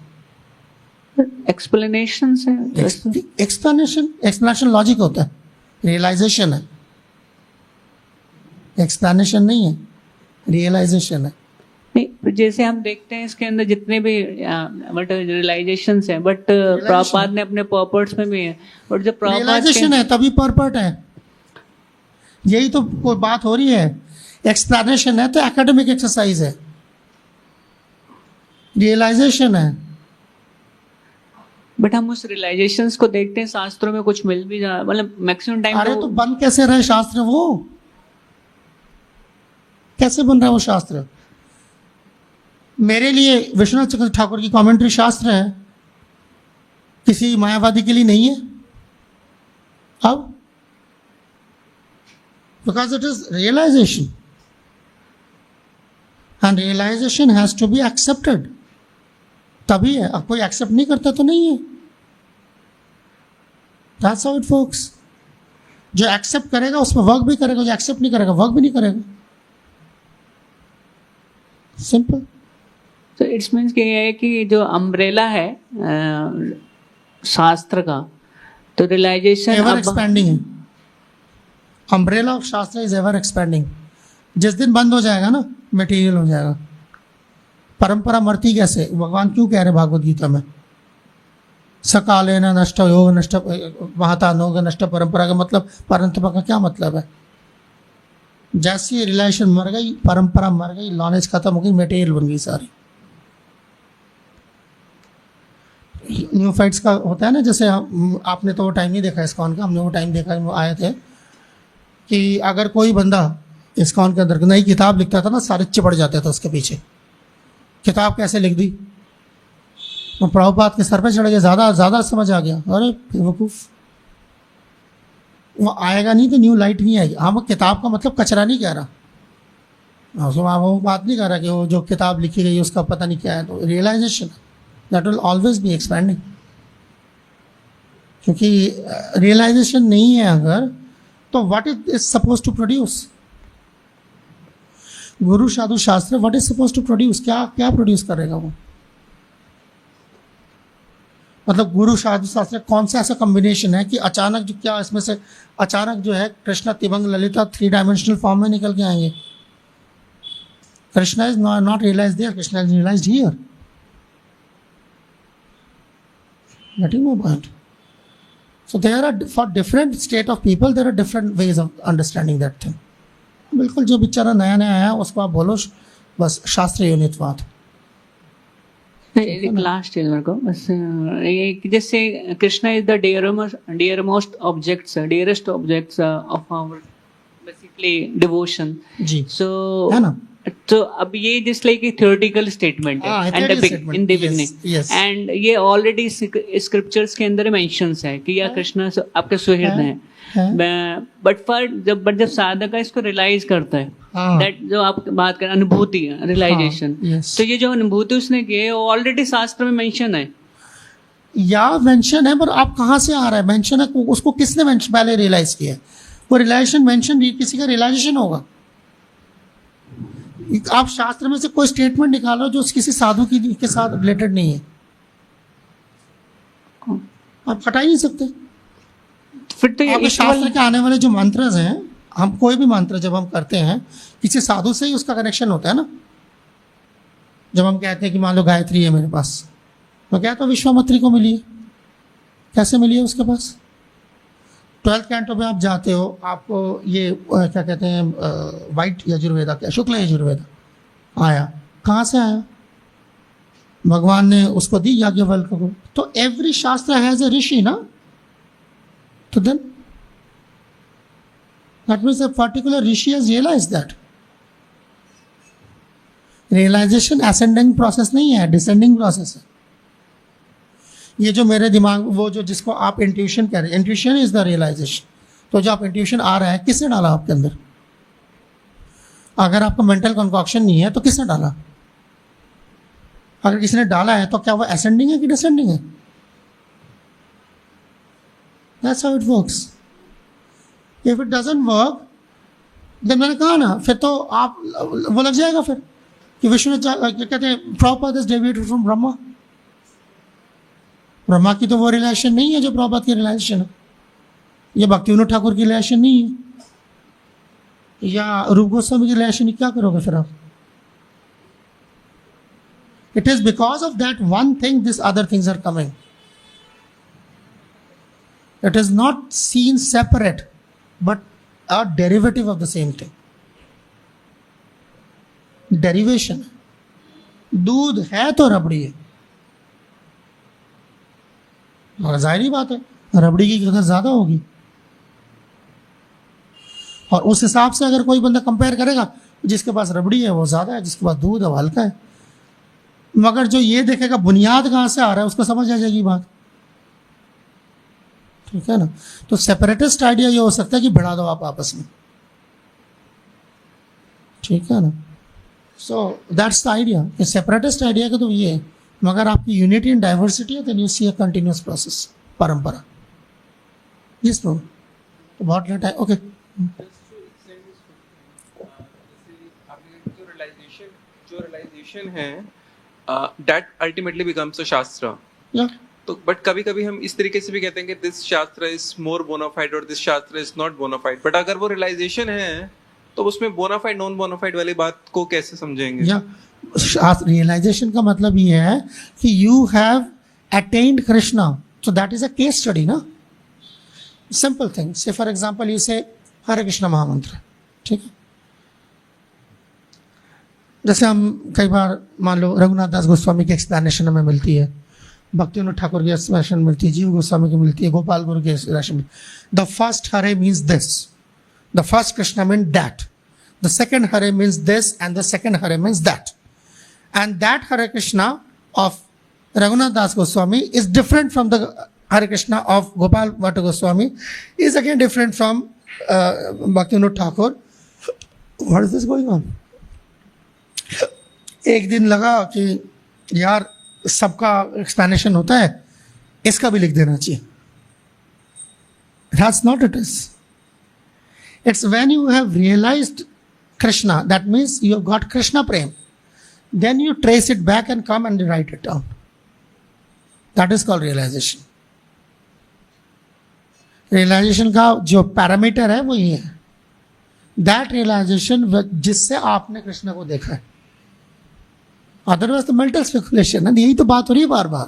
एक्सप्लेनेशन है। एक्सप्लेनेशन लॉजिक होता है, रियलाइजेशन है। एक्सप्लेनेशन नहीं है, रियलाइजेशन है। नहीं, जैसे हम देखते हैं इसके अंदर जितने भी बट रियलाइजेशंस हैं, बट प्रभुपाद ने अपने पर्पट्स में भी है। बट जो रियलाइजेशन है तभी पर्पट है। यही तो कोई बात हो रही है। एक्सप्लेनेशन है तो एकेडमिक एक्सरसाइज है, रियलाइजेशन है। बट हम उस रियलाइजेशंस को देखते हैं शास्त्रों में कुछ मिल भी जा, मतलब मैक्सिमम टाइम। अरे तो बन कैसे रहे शास्त्र? वो कैसे बन रहा है वो शास्त्र? मेरे लिए विश्वनाथ चक्रवर्ती ठाकुर की कमेंट्री शास्त्र है, किसी मायावादी के लिए नहीं है। अब because it is realisation and realisation has to be accepted, तभी है। अब कोई एक्सेप्ट नहीं करता तो नहीं है। That's how it works. जो एक्सेप्ट करेगा उसमें वर्क भी करेगा, जो एक्सेप्ट नहीं करेगा वर्क भी नहीं करेगा। सिंपल। तो इट्स मीन्स कि ये है कि जो अम्ब्रेला है शास्त्र का, तो रियलाइजेशन एवर एक्सपेंडिंग है। अम्ब्रेला ऑफ शास्त्र इज एवर एक्सपेंडिंग। जिस दिन बंद हो जाएगा ना, मटेरियल हो जाएगा। परंपरा मरती कैसे? भगवान क्यों कह रहे भागवत गीता में सकाले न नष्ट योग नष्ट महता नोग नष्ट। परंपरा का मतलब, परंपरा का क्या मतलब है? जैसी रिलेशन मर गई, परंपरा मर गई, नॉलेज खत्म हो गई, मटेरियल बन गई सारी। न्यूफाइट्स का होता है ना, जैसे आपने तो वो टाइम नहीं देखा इस्कॉन का, हमने वो टाइम देखा, वो आए थे कि अगर कोई बंदा इस्कॉन के अंदर नई किताब लिखता था ना, सारे चिपट जाते थे उसके पीछे। किताब कैसे लिख दी? वो प्रभुपाद के सर पे चढ़ गया, ज़्यादा समझ आ गया। अरे बेवकूफ़, वो आएगा नहीं तो न्यू लाइट नहीं आएगी। हाँ, वो किताब का मतलब कचरा नहीं कह रहा, उसमें वो बात नहीं कर रहा कि वो जो किताब लिखी गई उसका पता नहीं क्या है। तो realisation that will always be expanding, क्योंकि रियलाइजेशन नहीं है अगर, तो what is suppose to produce? Guru sadhu shastra what is suppose to produce? क्या प्रोड्यूस करेगा वो? मतलब गुरु साधु शास्त्र कौन सा ऐसा कॉम्बिनेशन है कि अचानक जो क्या इसमें से अचानक जो है कृष्णा तिबंग ललिता 3 डायमेंशनल फॉर्म में निकल के आएंगे? Krishna is not realise there, Krishna is realised here. Getting my point? So there are, for different state of people, there are different ways of understanding that thing. बिल्कुल जो बेचारा नया नया आया उसको आप बोलो बस शास्त्र योनित्वाद। एक लास्ट चीज मेरे को बस ये कि जैसे Krishna is the dearmost objects of our basically devotion. जी, सो है ना। तो अब ये just like a theoretical statement है हाँ, and theoretical statement. In the Yes, beginning yes. And ये ऑलरेडी स्क्रिप्चर्स के अंदर मेंशंस है कि या कृष्ण आपके सुहृद है. हैं बट जब साधक इसको रियलाइज करता है हाँ. दैट जो आप बात करें अनुभूति रियलाइजेशन हाँ, yes. तो ये जो अनुभूति उसने की है वो ऑलरेडी शास्त्र में मेंशन है या मेंशन है, पर आप कहाँ से आ रहा है मेंशन है, उसको किसने मेंशन पहले रियलाइज किया है? वो रियलाइजेशन मेंशन किसी का रियलाइजेशन होगा। आप शास्त्र में से कोई स्टेटमेंट निकालो जो किसी साधु की के साथ रिलेटेड नहीं है, आप हटा ही नहीं सकते। फिर तो ये आपके शास्त्र के आने वाले जो मंत्र हैं, हम कोई भी मंत्र जब हम करते हैं किसी साधु से ही उसका कनेक्शन होता है ना। जब हम कहते हैं कि मान लो गायत्री है मेरे पास, तो क्या तो विश्वामित्री को मिली है, कैसे मिली है उसके पास? 12th कैंटो में आप जाते हो, आपको ये क्या कहते हैं वाइट यजुर्वेदा, क्या शुक्ल यजुर्वेदा आया, कहाँ से आया? भगवान ने उसको दी याज्ञवल्क्य को। तो एवरी शास्त्र हैज ए ऋषि ना, तो then that means a particular rishi has realized that. Realisation ascending process नहीं है, डिसेंडिंग प्रोसेस है। ये जो मेरे दिमाग, वो जो जिसको आप इंट्यूशन कह रहे हैं, इंट्यूशन इज द रियलाइजेशन। तो जो आप इंट्यूशन आ रहा है, किसने डाला आपके अंदर? अगर आपको मेंटल कंकॉक्शन नहीं है तो किसने डाला? अगर किसी ने डाला है तो क्या वो असेंडिंग है कि डिसेंडिंग है? That's how it works. If it doesn't work, then मैंने कहा ना, फिर तो आप वो लग जाएगा फिर कि विष्णु क्या कहते हैं, proper this deviated from Brahma. Brahma की तो वो रिलेशन नहीं है जो प्रॉपर की रिलेशन है, ये भक्ति विनोद ठाकुर की रिलेशन नहीं है, या रूप गोस्वामी की रिलेशन। क्या करोगे फिर आप? It is because of that one thing these other things are coming. It is not seen separate, but a derivative of the same thing. Derivation. दूध है तो रबड़ी है, और जाहिर बात है रबड़ी की कदर ज्यादा होगी। और उस हिसाब से अगर कोई बंदा कंपेयर करेगा, जिसके पास रबड़ी है वो ज्यादा है, जिसके पास दूध है वो हल्का है। मगर जो ये देखेगा बुनियाद कहाँ से आ रहा है, उसको समझ आ जाएगी बात। ठीक है ना? तो सेपरेटिस्ट आइडिया ये हो सकता है कि बढ़ा दो आप आपस में। ठीक है ना? So that's the idea. Separatist idea का तो ये है, मगर आपकी यूनिटी एंड डाइवर्सिटी है, then you see a continuous process, परंपरा। यस नो, तो बहुत लेट है। ओके, जो रियलाइजेशन है that ultimately becomes a shastra. या तो बट कभी कभी हम इस तरीके से भी कहते हैं कि दिस शास्त्र इज मोर बोनाफाइड और दिस शास्त्र इज नॉट बोनाफाइड। बट अगर वो रियलाइजेशन है तो उसमें बोनाफाइड नॉन बोनाफाइड वाली बात को कैसे समझेंगे? या रियलाइजेशन का मतलब ये है कि you have attend Krishna, so that is a case study ना। सिंपल थिंग, से फॉर एग्जांपल यू से हरे कृष्ण महामंत्र, ठीक है? जैसे हम कई बार मान लो रघुनाथ दास गोस्वामी की एक्सप्लेनेशन हमें मिलती है, भक्ति विनोद ठाकुर की एक्सप्लेनेशन मिलती है, जीव गोस्वामी की मिलती है, गोपाल गुरु की explanation. The first Hare means this, the first Krishna mean that, the second Hare means this, and the second Hare means that. And that Hare Krishna of Raghunath Das Goswami is different from the Hare Krishna of Gopal Bhatt Goswami, is again different from Bhakti Vinod Thakur. What is this going on? एक दिन लगा कि यार सबका एक्सप्लेनेशन होता है, इसका भी लिख देना चाहिए। That's not it is. It's when you have realized Krishna, that means you have got Krishna prem, then you trace it back and come and write it down. That is called realization. Realization का जो पैरामीटर है वो ये है, that realization जिससे आपने कृष्ण को देखा है। अदरवाइज तो मेंटल स्पेकुलेशन है। यही तो बात हो रही है बार बार।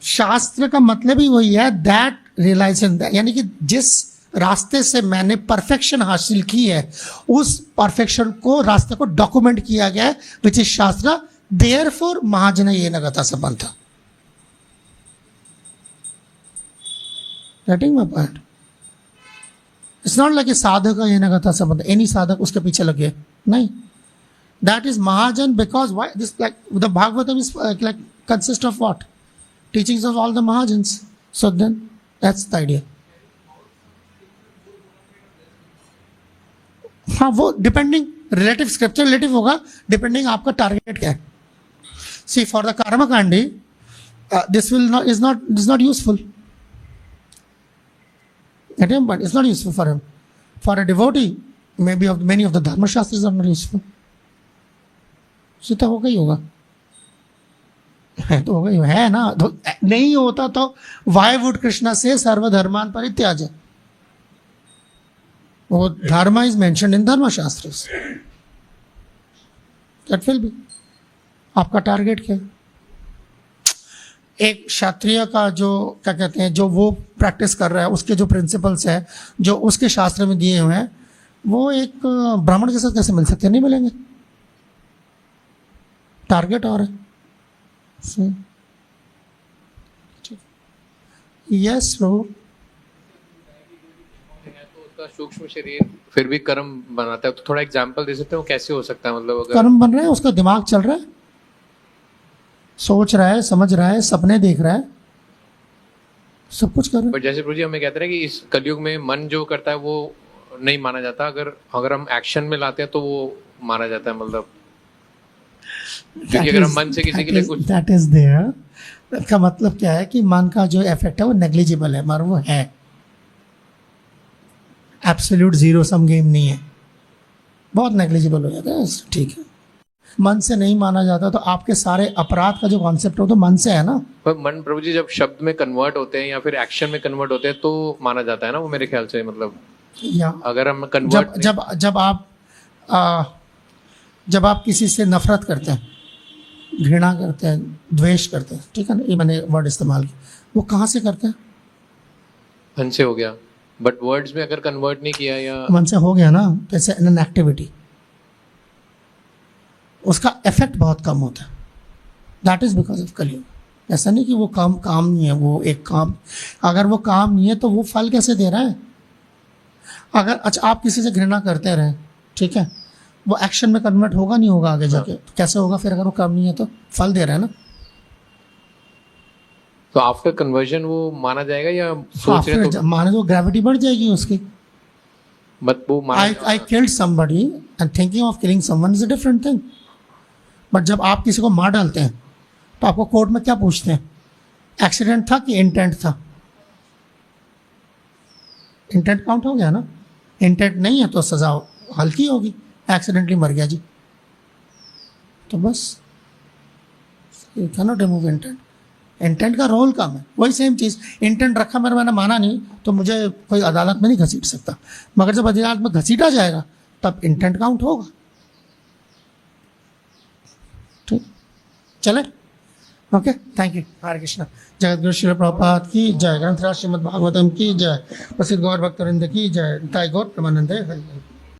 शास्त्र का मतलब ही वही है, दैट रियलाइजेशन, यानी कि जिस रास्ते से मैंने परफेक्शन हासिल की है, उस परफेक्शन को, रास्ते को डॉक्यूमेंट किया गया है, विच इज शास्त्र। देयरफॉर महाजन ये नगता संबंध। Getting my point? It's not like साधक का ये नगता संबंध, एनी साधक उसके पीछे लगे, नहीं। That is Mahajan because why? This like the Bhagavatam is like consists of what? Teachings of all the Mahajans. So then that's the idea. हाँ वो डिपेंडिंग रिलेटिव स्क्रिप्चर रिलेटिव होगा डिपेंडिंग आपका टारगेट क्या है. See for the karmakandi this will not is not useful. Get him? But it's not useful for him. For a devotee, maybe of many of the dharma shastras are not useful. Sita हो गई होगा है तो हो गई है ना. तो नहीं होता तो why would Krishna say सर्वधर्मान परित्याज? वो dharma is mentioned in dharma shastras. That will be. आपका टारगेट क्या है? एक क्षत्रिय का जो क्या कहते हैं जो वो प्रैक्टिस कर रहा है उसके जो प्रिंसिपल्स है जो उसके शास्त्र में दिए हुए हैं वो एक ब्राह्मण के साथ कैसे मिल सकते हैं? नहीं मिलेंगे. टारगेट और है. यस रो तो उसका सूक्ष्म शरीर फिर भी कर्म बनाता है तो थोड़ा एग्जांपल दे सकते हो कैसे हो सकता है मतलब अगर कर्म बन रहा है उसका दिमाग चल रहा है सोच रहा है समझ रहा है सपने देख रहा है सब कुछ कर रहा है. बट जैसे प्रभु जी हमें कहते हैं कि इस कलयुग में मन जो करता है वो नहीं माना जाता अगर हम एक्शन में लाते हैं तो वो माना जाता है मतलब क्योंकि अगर हम मन से किसी के लिए कुछ दैट इज देयर का मतलब क्या है कि मन का जो इफेक्ट है वो नेग्लिजिबल है मगर वो है एब्सोल्यूट जीरो सम गेम नहीं है. बहुत नेग्लिजिबल हो जाता है. ठीक है मन से नहीं माना जाता तो आपके सारे अपराध का जो कॉन्सेप्ट हो तो मन से है ना. पर मन प्रभु जी जब शब्द में कन्वर्ट होते हैं या फिर एक्शन में कन्वर्ट होते हैं तो माना जाता है ना वो मेरे ख्याल से मतलब या अगर हम कन्वर्ट जब आप किसी से नफरत करते हैं घृणा करते हैं द्वेष करते हैं ठीक है ना ये मैंने वर्ड इस्तेमाल किया वो कहाँ से करते हैं? मन से हो गया बट वर्ड्स में अगर कन्वर्ट नहीं किया या मन से हो गया ना जैसे एन एक्टिविटी उसका इफेक्ट बहुत कम होता है. दैट इज बिकॉज ऑफ कलयुग. ऐसा नहीं कि वो काम नहीं है वो एक काम अगर वो काम नहीं है तो वो फल कैसे दे रहा है? अगर अच्छा आप किसी से घृणा करते रहे ठीक है वो एक्शन में कन्वर्ट होगा नहीं होगा आगे जाके तो कैसे होगा फिर अगर वो काम नहीं है तो फल दे रहा है ना. तो आफ्टर कन्वर्जन वो माना जाएगा या सोच रहे तो माने तो ग्रेविटी बढ़ जाएगी उसकी. मत वो I killed somebody and thinking of killing someone is a different thing. But जब आप किसी को मार डालते हैं तो आपको कोर्ट में क्या पूछते हैं? एक्सीडेंट था कि इंटेंट था? इंटेंट काउंट हो गया ना. इंटेंट नहीं है तो सजा हल्की होगी. एक्सीडेंटली मर गया जी तो बस you cannot remove intent. Intent का रोल कम है. वही सेम चीज़ इंटेंट रखा मैंने माना नहीं तो मुझे कोई अदालत में नहीं घसीट सकता मगर जब अदालत में घसीटा जाएगा तब इंटेंट काउंट होगा. ठीक चले ओके थैंक यू. हरे कृष्णा. जगत गुरु श्रील प्रभुपाद की जय. ग्रंथराज श्रीमद् भागवतम की जय. प्रसिद्ध गौर भक्तवृंद की जय. ताई गौर प्रेमानंद.